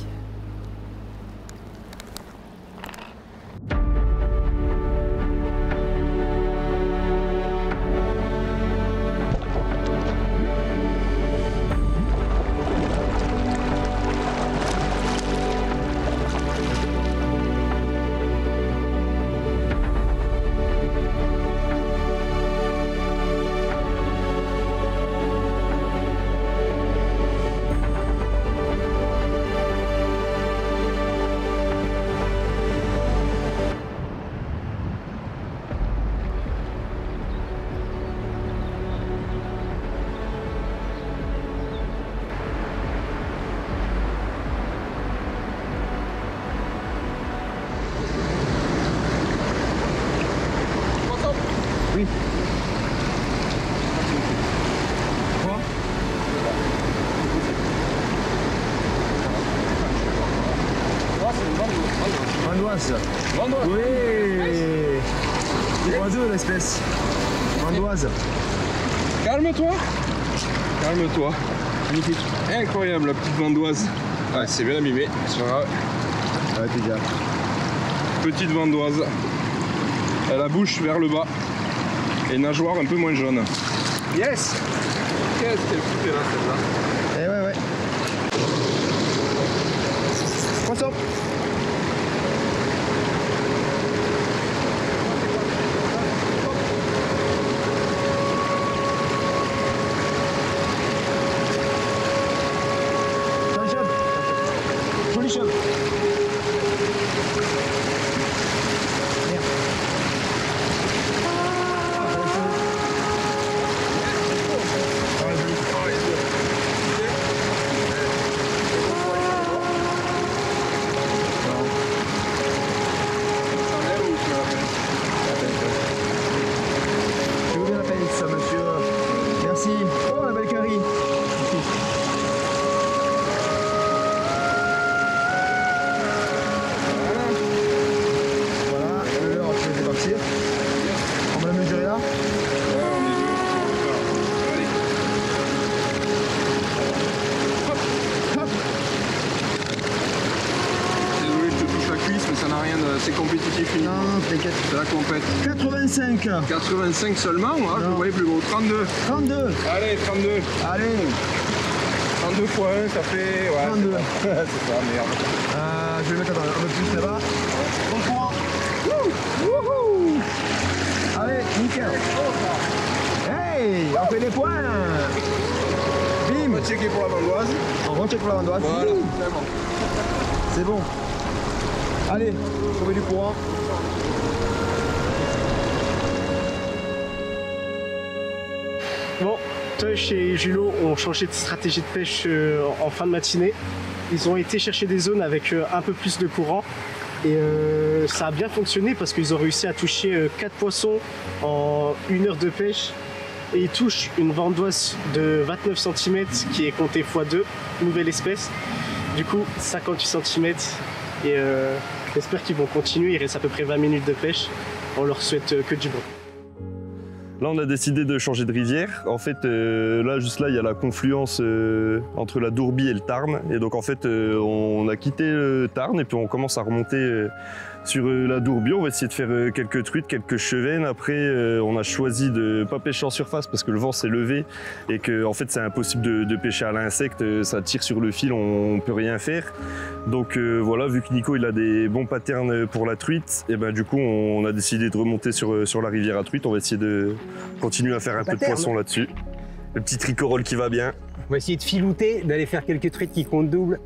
Speaker 8: Vandoise.
Speaker 3: Vandoise.
Speaker 8: Oui. C'est oiseau l'espèce. Vandoise.
Speaker 3: Calme-toi. Calme-toi. Magnifique. Incroyable la petite vandoise. Ah, c'est bien mimé. Ça va.
Speaker 8: Ouais, t'es gars.
Speaker 3: Petite vandoise. Elle a la bouche vers le bas. Et nageoire un peu moins jaune. Yes. Qu'est-ce qu'elle foutait là celle-là?
Speaker 8: Eh ouais. Poisson. Joli chum. Je vous bien la peine, ça, monsieur. Merci. Oh, la belle carie. Voilà, le leurre, je vais partir. On va la mesurer là. Hop.
Speaker 3: Désolé, je te touche la cuisse, mais ça n'a rien de. C'est compétitif uniquement.
Speaker 8: Non, t'inquiète.
Speaker 3: C'est la compète.
Speaker 8: 85.
Speaker 3: 85 seulement, hein, je
Speaker 8: Non.
Speaker 3: vous voyais plus gros. 32.
Speaker 8: 32.
Speaker 3: Allez, 32.
Speaker 8: Allez.
Speaker 3: 32 fois 1, ça fait. Ouais,
Speaker 8: 32.
Speaker 3: c'est ça, merde.
Speaker 8: Je vais le mettre un peu plus là-bas. Bon courant. Wouhou. Allez, nickel. Hey, on fait des points.
Speaker 3: On
Speaker 8: Bim.
Speaker 3: va checker pour la vandoise.
Speaker 8: On recheck pour la vandoise.
Speaker 3: Voilà,
Speaker 8: Ouh.
Speaker 3: vraiment.
Speaker 8: C'est bon. Allez, trouver du courant.
Speaker 1: Bon, Tush et Julo ont changé de stratégie de pêche en fin de matinée. Ils ont été chercher des zones avec un peu plus de courant. Et ça a bien fonctionné parce qu'ils ont réussi à toucher 4 poissons en 1 heure de pêche. Et ils touchent une vandoise de 29 cm qui est comptée x2, nouvelle espèce. Du coup, 58 cm. Et j'espère qu'ils vont continuer. Il reste à peu près 20 minutes de pêche. On leur souhaite que du bon.
Speaker 5: Là, on a décidé de changer de rivière. En fait, là, juste là, il y a la confluence entre la Dourbie et le Tarn. Et donc, en fait, on a quitté le Tarn et puis on commence à remonter sur la Dourbie. On va essayer de faire quelques truites, quelques chevennes. Après, on a choisi de ne pas pêcher en surface parce que le vent s'est levé et que, en fait, c'est impossible de pêcher à l'insecte. Ça tire sur le fil, on ne peut rien faire. Donc, voilà, vu que Nico, il a des bons patterns pour la truite, et ben, du coup, on a décidé de remonter sur la rivière à truite. On va essayer de continuer à faire un peu de poisson là-dessus. Le petit tricorole qui va bien.
Speaker 7: On va essayer de filouter, d'aller faire quelques truites qui comptent double.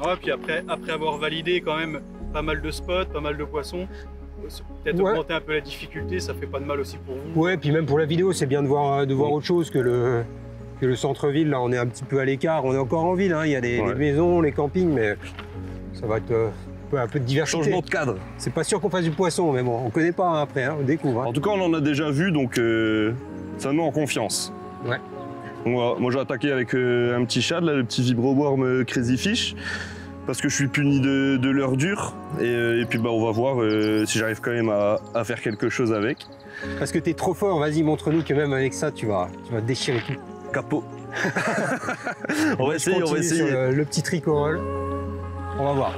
Speaker 9: Ouais, puis après avoir validé quand même pas mal de spots, pas mal de poissons, peut-être augmenter un peu la difficulté, ça fait pas de mal aussi pour vous.
Speaker 7: Ouais, puis même pour la vidéo, c'est bien de voir autre chose que le centre-ville. Là, on est un petit peu à l'écart. On est encore en ville, hein. Il y a les maisons, les campings, mais ça va être un peu de diversité.
Speaker 5: Changement de cadre.
Speaker 7: C'est pas sûr qu'on fasse du poisson, mais bon, on connaît pas hein, après, hein, on découvre. Hein.
Speaker 5: En tout cas, on en a déjà vu, donc ça nous met en confiance.
Speaker 7: Ouais.
Speaker 5: Moi, j'ai attaqué avec un petit shad, là, le petit vibroworm Crazy Fish, parce que je suis puni de l'heure dure. Et puis, bah, on va voir si j'arrive quand même à faire quelque chose avec.
Speaker 7: Parce que t'es trop fort, vas-y, montre-nous que même avec ça, tu vas déchirer tout.
Speaker 5: Capot. On va essayer, on va essayer.
Speaker 7: Sur le petit tricorole. On va voir.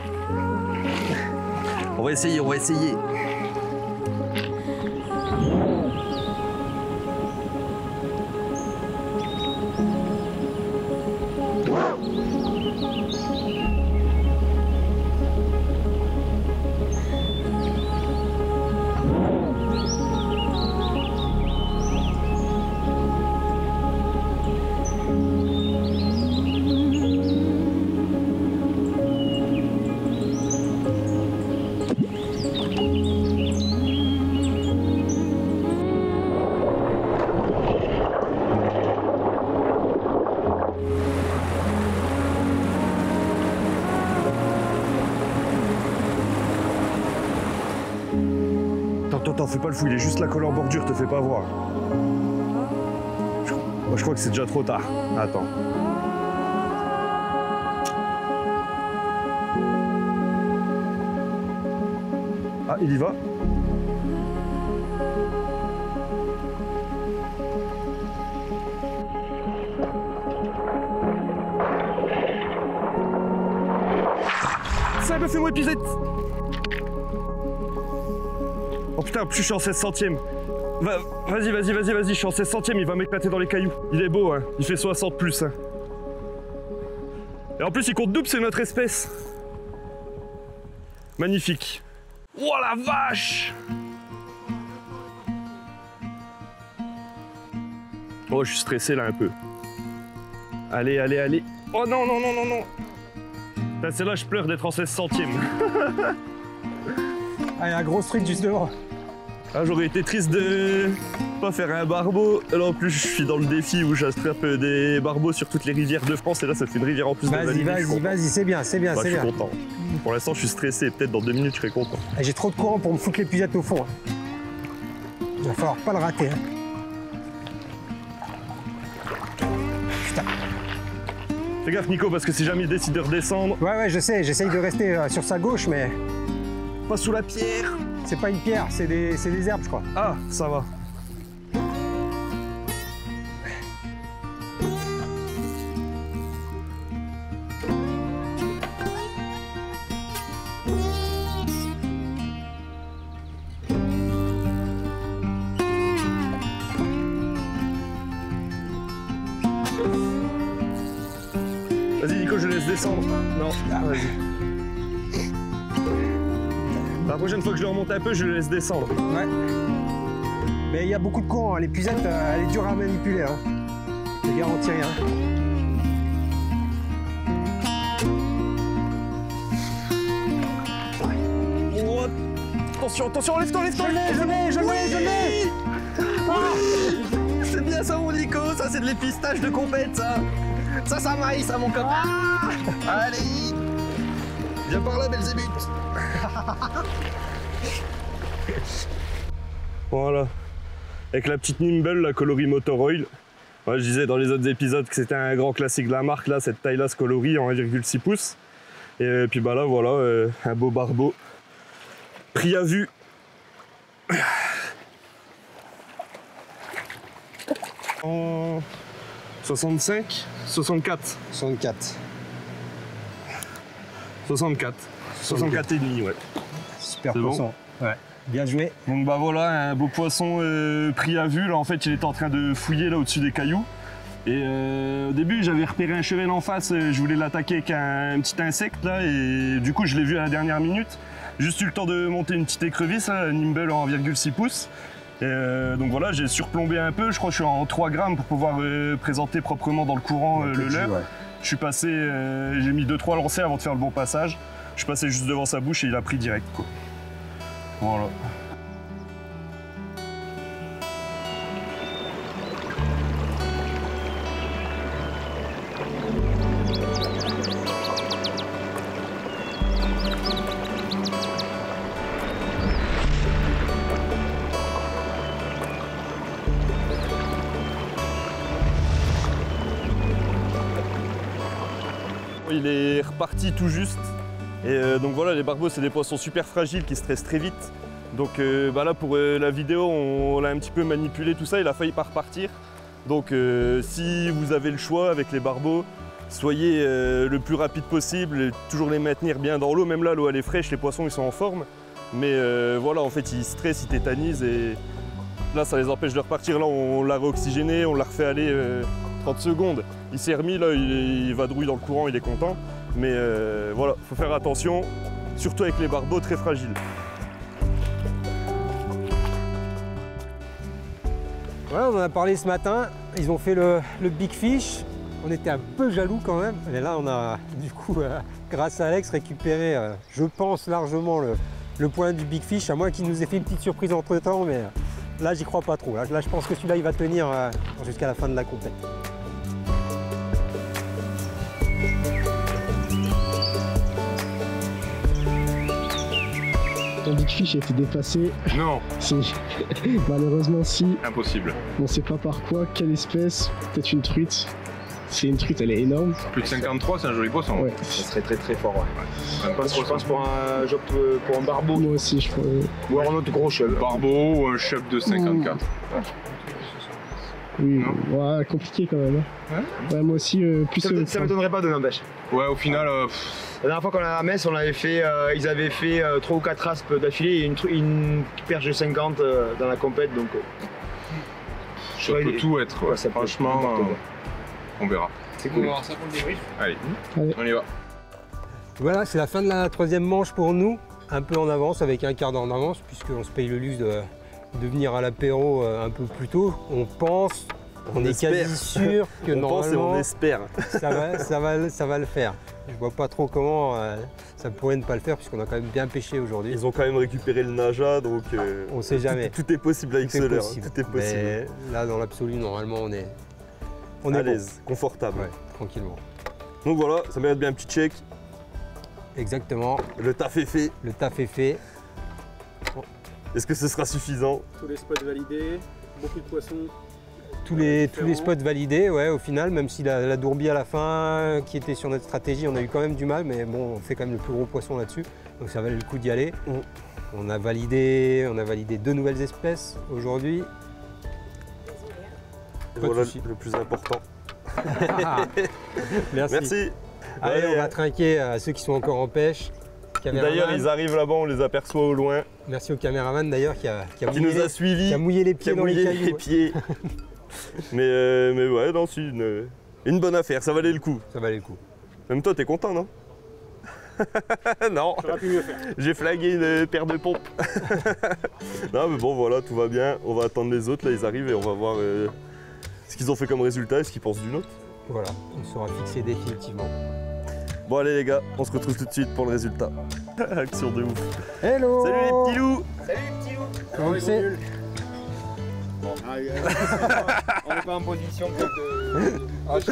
Speaker 5: On va essayer, on va essayer. Attends, fais pas le fou, il est juste là collé en bordure, te fais pas voir. Moi, je crois que c'est déjà trop tard. Attends. Ah, il y va. Ça me fait moi épuisette. Oh putain, plus je suis en 16 centièmes. Vas-y, je suis en 16 centièmes, il va m'éclater dans les cailloux. Il est beau, hein. Il fait 60 plus. Hein. Et en plus, il compte double, c'est notre espèce. Magnifique. Oh la vache! Oh, je suis stressé là un peu. Allez. Oh non. C'est là, je pleure d'être en 16 centièmes.
Speaker 7: Ah, il y a un gros truc juste devant.
Speaker 5: Ah, j'aurais été triste de pas faire un barbeau. Là en plus, je suis dans le défi où j'attrape des barbeaux sur toutes les rivières de France. Et là, ça fait une rivière en plus.
Speaker 7: Vas-y, c'est bien.
Speaker 5: Je suis content. Pour l'instant, je suis stressé. Peut-être dans 2 minutes, je serai content.
Speaker 7: J'ai trop de courant pour me foutre l'épuisette au fond. Il va falloir pas le rater. Hein. Putain.
Speaker 5: Fais gaffe, Nico, parce que si jamais il décide de redescendre.
Speaker 7: Ouais, je sais. J'essaye de rester sur sa gauche, mais.
Speaker 5: Pas sous la pierre.
Speaker 7: C'est pas une pierre, c'est des herbes, je crois.
Speaker 5: Ah, ça va. Vas-y, Nico, je laisse descendre. Non, vas-y. La prochaine fois que je le remonte un peu, je le laisse descendre.
Speaker 7: Ouais. Mais il y a beaucoup de courant, hein. L'épuisette, elle est dure à manipuler. Hein. Je garantis rien.
Speaker 5: Oh, attention, lève-toi.
Speaker 7: Je l'ai.
Speaker 5: C'est bien ça, mon Nico. Ça, c'est de l'épistage de compète, ça. Ça maille, ça, mon copain. Allez. Viens par là, Belzébuth. Voilà, avec la petite Nimble, la coloris Motor Oil. Ouais, je disais dans les autres épisodes que c'était un grand classique de la marque, là, cette taille-là, ce coloris en 1,6 pouces. Et puis bah là, voilà, un beau barbeau. Prix à vue. En 65, 64. 64 et demi, ouais.
Speaker 7: Super poisson. Bon. Ouais. Bien joué.
Speaker 5: Donc bah voilà, un beau poisson pris à vue. Là en fait, il était en train de fouiller là au-dessus des cailloux. Et au début, j'avais repéré un chevrel en face. Je voulais l'attaquer avec un petit insecte là. Et du coup, je l'ai vu à la dernière minute. Juste eu le temps de monter une petite écrevisse, hein, Nimble en 1,6 pouces. Donc voilà, j'ai surplombé un peu. Je crois que je suis en 3 grammes pour pouvoir présenter proprement dans le courant le leurre. Ouais. Je suis passé, j'ai mis 2-3 lancers avant de faire le bon passage. Je suis passé juste devant sa bouche et il a pris direct, quoi. Voilà. Il est reparti tout juste. Et donc voilà, les barbeaux, c'est des poissons super fragiles qui stressent très vite. Donc bah là, pour la vidéo, on l'a un petit peu manipulé, tout ça, il a failli pas repartir. Donc si vous avez le choix avec les barbeaux, soyez le plus rapide possible, toujours les maintenir bien dans l'eau. Même là, l'eau elle est fraîche, les poissons ils sont en forme. Mais voilà, en fait, ils stressent, ils tétanisent et là, ça les empêche de repartir. Là, on l'a réoxygéné, on l'a refait aller 30 secondes. Il s'est remis, là, il vadrouille dans le courant, il est content. Mais voilà, faut faire attention, surtout avec les barbeaux très fragiles.
Speaker 7: Voilà, on en a parlé ce matin, ils ont fait le Big Fish. On était un peu jaloux quand même, mais là on a du coup, grâce à Alex, récupéré, je pense largement le point du Big Fish, à moins qu'il nous ait fait une petite surprise entre temps, mais là j'y crois pas trop. Là je pense que celui-là il va tenir jusqu'à la fin de la compète.
Speaker 1: Ton Big Fish a été déplacé.
Speaker 3: Non.
Speaker 1: Si. Malheureusement, si.
Speaker 3: Impossible.
Speaker 1: On sait pas par quoi, quelle espèce, peut-être une truite. C'est une truite, elle est énorme.
Speaker 3: Plus de 53, c'est un joli poisson.
Speaker 1: Ouais.
Speaker 6: Ça serait très très fort. Ouais. Je pense pour un barbeau.
Speaker 1: Moi aussi, je crois.
Speaker 6: Ou alors un autre gros chef.
Speaker 3: Barbeau ou un chef de 54.
Speaker 1: Oui, ouais, compliqué quand même. Hein. Ouais, moi aussi, plus.
Speaker 6: Ça m'étonnerait pas de n'empêche.
Speaker 3: Ouais, au final.
Speaker 6: La dernière fois qu'on a à Metz, on avait fait, ils avaient fait 3 ou 4 aspes d'affilée et une perche de 50 dans la compète. Donc,
Speaker 3: ça peut tout être. Ouais, franchement, on verra.
Speaker 6: C'est cool.
Speaker 2: On va voir ça pour le débrief.
Speaker 3: Allez, on y va.
Speaker 7: Voilà, c'est la fin de la 3e manche pour nous. Un peu en avance, avec un quart d'heure en avance, puisqu'on se paye le luxe de venir à l'apéro un peu plus tôt. On pense, on est quasi sûr que normalement,
Speaker 5: on espère.
Speaker 7: ça va le faire. Je vois pas trop comment ça pourrait ne pas le faire, puisqu'on a quand même bien pêché aujourd'hui.
Speaker 5: Ils ont quand même récupéré le Naja, donc
Speaker 7: on sait jamais.
Speaker 5: Tout est possible avec ce leurre. Tout est possible.
Speaker 7: Mais là, dans l'absolu, normalement, on est
Speaker 5: à l'aise, confortable.
Speaker 7: Ouais, tranquillement.
Speaker 5: Donc voilà, ça mérite bien un petit check.
Speaker 7: Exactement.
Speaker 5: Le taf est fait.
Speaker 7: Le taf est fait.
Speaker 5: Est-ce que ce sera suffisant?
Speaker 9: Tous les spots validés, beaucoup de poissons.
Speaker 7: Tous les spots validés, ouais, au final, même si la dourbie à la fin, qui était sur notre stratégie, on a eu quand même du mal, mais bon, on fait quand même le plus gros poisson là-dessus, donc ça valait le coup d'y aller. On a validé 2 nouvelles espèces aujourd'hui.
Speaker 5: Voilà le plus important.
Speaker 7: Merci. Allez, on va trinquer à ceux qui sont encore en pêche.
Speaker 5: D'ailleurs, ils arrivent là-bas, on les aperçoit au loin.
Speaker 7: Merci au caméraman d'ailleurs qui
Speaker 5: nous a suivis,
Speaker 7: qui a mouillé les pieds dans les cailloux.
Speaker 5: mais ouais, non, c'est une bonne affaire, ça valait le coup.
Speaker 7: Ça valait le coup.
Speaker 5: Même toi, t'es content, non? Non,
Speaker 9: J'aurais pu mieux faire.
Speaker 5: J'ai flagué une paire de pompes. Non, mais bon, voilà, tout va bien. On va attendre les autres, là, ils arrivent et on va voir ce qu'ils ont fait comme résultat et ce qu'ils pensent du nôtre.
Speaker 7: Voilà, on sera fixé définitivement.
Speaker 5: Bon, allez, les gars, on se retrouve tout de suite pour le résultat. Action de ouf.
Speaker 7: Hello!
Speaker 5: Salut les petits loups!
Speaker 6: Salut les petits loups!
Speaker 7: Comment c'est?
Speaker 6: On n'est pas en position de. Ah, je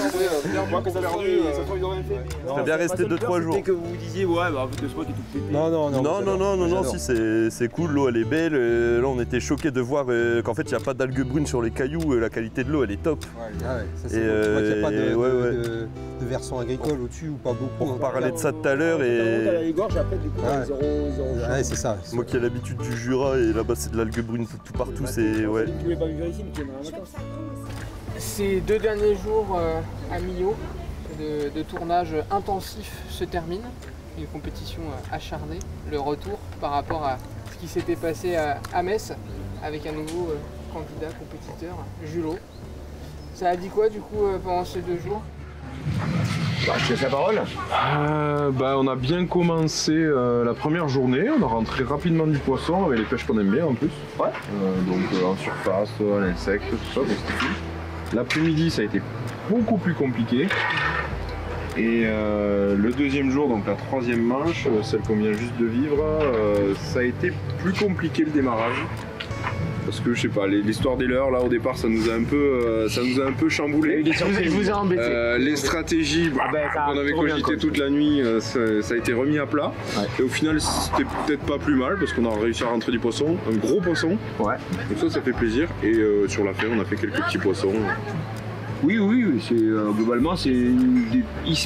Speaker 6: moi qu'on perdu, ça fait rien fait.
Speaker 5: Je serais bien resté 2-3 jours.
Speaker 6: Dès que vous vous disiez, ouais, bah en fait le spot est tout pété.
Speaker 5: Non, si c'est cool, l'eau elle est belle. Là on était choqués de voir qu'en fait il n'y a pas d'algues brunes sur les cailloux, la qualité de l'eau elle est top.
Speaker 7: Ouais, ça c'est bon. Tu vois qu'il n'y a pas de versant agricole au-dessus ou pas beaucoup.
Speaker 5: On parlait de ça tout à l'heure et.
Speaker 6: À la gorge, après du coup, 0.
Speaker 7: Ouais, c'est ça.
Speaker 5: Moi qui ai l'habitude du Jura et là-bas c'est de l'algue brune tout partout, c'est. Ouais.
Speaker 6: Tu voulais pas vivre ici, mais tu es dans la vacances.
Speaker 2: Ces 2 derniers jours à Millau de tournage intensif se terminent. Une compétition acharnée, le retour par rapport à ce qui s'était passé à Metz avec un nouveau candidat, compétiteur, Julot. Ça a dit quoi du coup pendant ces 2 jours?
Speaker 6: Bah, je te laisse la parole.
Speaker 3: On a bien commencé la première journée, on a rentré rapidement du poisson avec les pêches qu'on aime bien en plus.
Speaker 6: Ouais.
Speaker 3: Donc en surface, à l'insecte, tout ça, donc c'était cool. L'après-midi ça a été beaucoup plus compliqué. Et le deuxième jour, donc la 3e manche, celle qu'on vient juste de vivre, ça a été plus compliqué le démarrage. Parce que je sais pas, l'histoire des leurres là au départ ça nous a un peu chamboulé.
Speaker 6: Je vous ai embêté.
Speaker 3: Les stratégies qu'on avait cogité toute la nuit, ça a été remis à plat. Ouais. Et au final c'était peut-être pas plus mal parce qu'on a réussi à rentrer du poisson, un gros poisson.
Speaker 6: Ouais.
Speaker 3: Donc ça fait plaisir. Et sur la fin on a fait quelques petits poissons.
Speaker 6: Oui, globalement c'est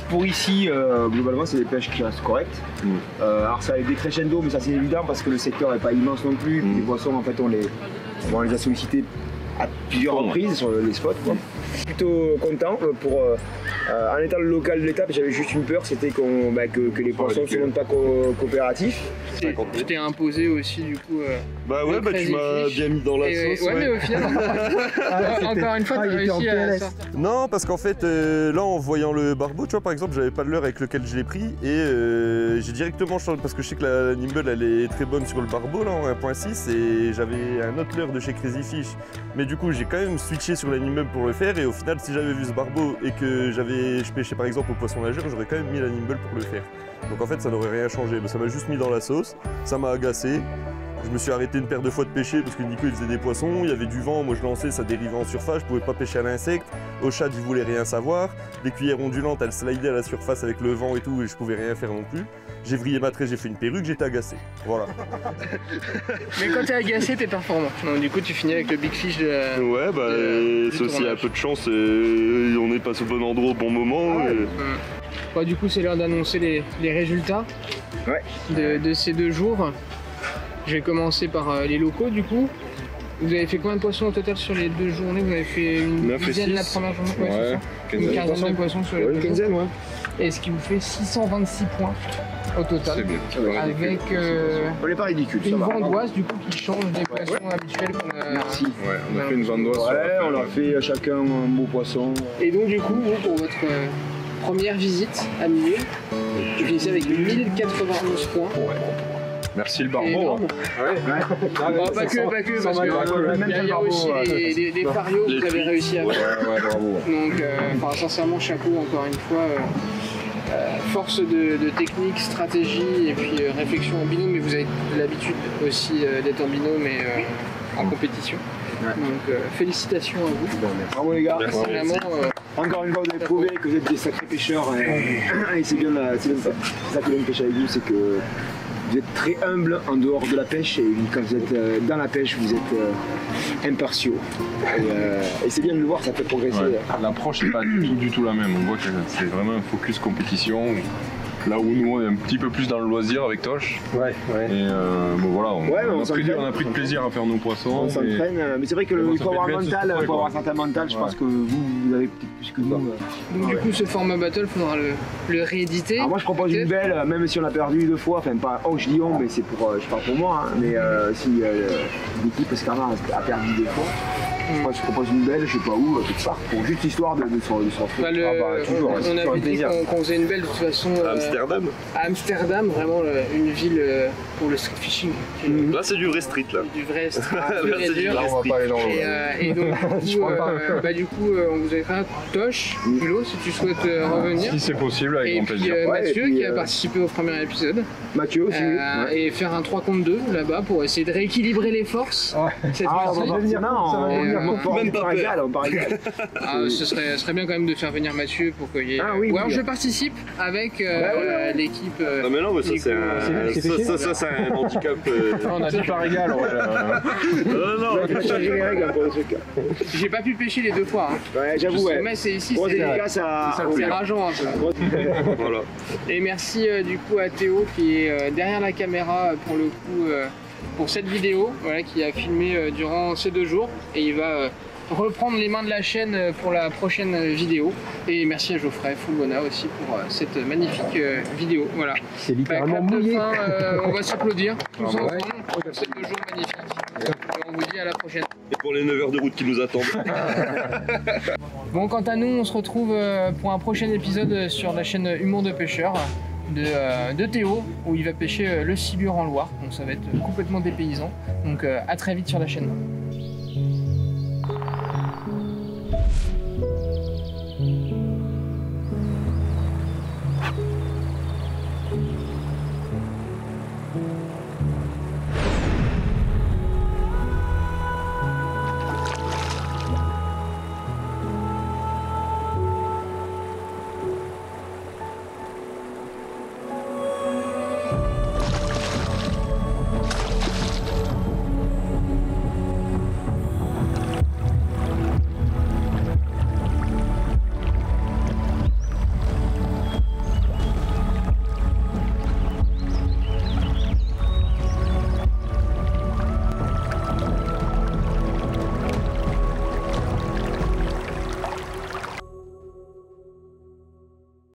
Speaker 6: pour ici, globalement c'est des pêches qui restent correctes. Alors ça a des crescendo, mais ça c'est évident parce que le secteur n'est pas immense non plus. Les poissons en fait on les a sollicités à plusieurs reprises sur les spots. Quoi. Plutôt content en étant le local de l'étape, j'avais juste une peur, c'était que les poissons ne se montrent pas coopératifs.
Speaker 2: Tu t'es imposé aussi du coup.
Speaker 5: Tu m'as bien mis dans la sauce.
Speaker 2: Ouais, mais au final, encore une fois, tu as réussi à ça.
Speaker 5: Non, parce qu'en fait, là en voyant le barbeau, tu vois, par exemple, j'avais pas de leurre avec lequel je l'ai pris et j'ai directement changé parce que je sais que la nimble elle est très bonne sur le barbeau là en 1.6 et j'avais un autre leurre de chez Crazy Fish. Mais du coup, j'ai quand même switché sur la nimble pour le faire et au final, si j'avais vu ce barbeau et que je pêchais par exemple au poisson nageur, j'aurais quand même mis la nimble pour le faire. Donc en fait, ça n'aurait rien changé, mais ça m'a juste mis dans la sauce, ça m'a agacé. Je me suis arrêté une paire de fois de pêcher parce que Nico il faisait des poissons, il y avait du vent, moi je lançais, ça dérivait en surface, je pouvais pas pêcher à l'insecte. Oshad il voulait rien savoir, les cuillères ondulantes elles slidaient à la surface avec le vent et tout et je pouvais rien faire non plus. J'ai vrillé ma traite, j'ai fait une perruque, j'étais agacé. Voilà.
Speaker 2: Mais quand t'es agacé, t'es performant. Donc du coup tu finis avec le big fish de...
Speaker 5: Ouais bah c'est aussi un peu de chance, on est passé au bon endroit au bon moment.
Speaker 2: Bon, du coup c'est l'heure d'annoncer les résultats de ces 2 jours. Je vais commencer par les locaux du coup. Vous avez fait combien de poissons au total sur les 2 journées? Vous avez fait une dizaine la première journée? Ouais, c'est ça. Une quinzaine de poissons sur les 2 jours.
Speaker 8: Quinzaine, ouais.
Speaker 2: Et ce qui vous fait 626 points au total.
Speaker 3: C'est bien.
Speaker 2: Avec
Speaker 8: On n'est pas ridicule.
Speaker 2: une vandoise du coup qui change des poissons habituels qu'on a.
Speaker 8: Merci.
Speaker 3: Ouais, on a fait une vandoise.
Speaker 8: Ouais, on a fait chacun un beau poisson.
Speaker 2: Et donc du coup, vous, pour votre première visite à Millau, vous finissez avec 1091 points.
Speaker 3: Merci le
Speaker 2: C'est
Speaker 3: barbeau.
Speaker 2: énorme. Bon, pas que, parce qu'il y a aussi des farios que vous avez réussi à faire.
Speaker 3: Ouais, bravo.
Speaker 2: Donc, sincèrement, chapeau encore une fois. Force de technique, stratégie et puis réflexion en binôme, mais vous avez l'habitude aussi d'être en binôme et en compétition. Donc félicitations à vous.
Speaker 8: Bravo les gars.
Speaker 2: C'est vraiment
Speaker 8: Encore une fois, vous avez prouvé que vous êtes des sacrés pêcheurs. Et c'est bien, c'est ça que j'aime pêcher avec vous, c'est que vous êtes très humble en dehors de la pêche et quand vous êtes dans la pêche, vous êtes impartiaux. Et c'est bien de le voir, ça fait progresser.
Speaker 3: Ouais. L'approche n'est pas du tout la même. On voit que c'est vraiment un focus compétition. Là où nous on est un petit peu plus dans le loisir avec Tosh.
Speaker 8: Ouais.
Speaker 3: Et bon voilà, on a pris de plaisir à faire nos poissons.
Speaker 8: On s'entraîne, mais c'est vrai qu'il faut avoir un mental, il faut avoir un certain mental. Je pense que vous avez peut-être plus que nous.
Speaker 2: Donc du coup, ce format battle, il faudra le rééditer.
Speaker 8: Alors moi je propose une belle, même si on a perdu 2 fois, enfin pas je dis on, mais c'est pour, je parle pour moi, hein, mais si l'équipe Scarna a perdu 2 fois. Je propose une belle, je sais pas où, quelque part, pour juste histoire de se retrouver.
Speaker 2: On avait dit qu'on faisait une belle de toute façon à Amsterdam, vraiment une ville pour le street fishing.
Speaker 5: Là c'est du vrai street là.
Speaker 2: Du vrai street.
Speaker 3: Là on va pas aller dans l'eau.
Speaker 2: Et donc du coup on vous écrira Tosh, Hulot si tu souhaites revenir.
Speaker 3: Si c'est possible, avec grand plaisir.
Speaker 2: Et puis Mathieu qui a participé au premier épisode.
Speaker 8: Mathieu aussi.
Speaker 2: Et faire un 3 contre 2 là-bas pour essayer de rééquilibrer les forces. Cette
Speaker 8: même pas égal, on part égal.
Speaker 2: Ce serait bien quand même de faire venir Mathieu pour qu'il y ait...
Speaker 8: oui,
Speaker 2: Ou alors je participe avec l'équipe...
Speaker 5: Non mais non, mais ça c'est un handicap.
Speaker 3: On a dit par égal.
Speaker 2: J'ai pas pu pêcher les 2 fois.
Speaker 8: Ouais, j'avoue.
Speaker 2: Mais c'est ici,
Speaker 8: c'est
Speaker 2: rageant un peu.
Speaker 5: Voilà.
Speaker 2: Et merci du coup à Théo qui est derrière la caméra pour le coup pour cette vidéo, qui a filmé durant ces 2 jours et il va reprendre les mains de la chaîne pour la prochaine vidéo. Et merci à Geoffrey Fulbona aussi pour cette magnifique vidéo. Voilà.
Speaker 8: C'est littéralement mouillé.
Speaker 2: On va s'applaudir tous ensemble pour ces 2 jours magnifiques. Et on vous dit à la prochaine.
Speaker 5: Et pour les 9 heures de route qui nous attendent.
Speaker 2: Bon, quant à nous, on se retrouve pour un prochain épisode sur la chaîne Humour de pêcheur de Théo, où il va pêcher le silure en Loire. Donc ça va être complètement dépaysant. Donc à très vite sur la chaîne.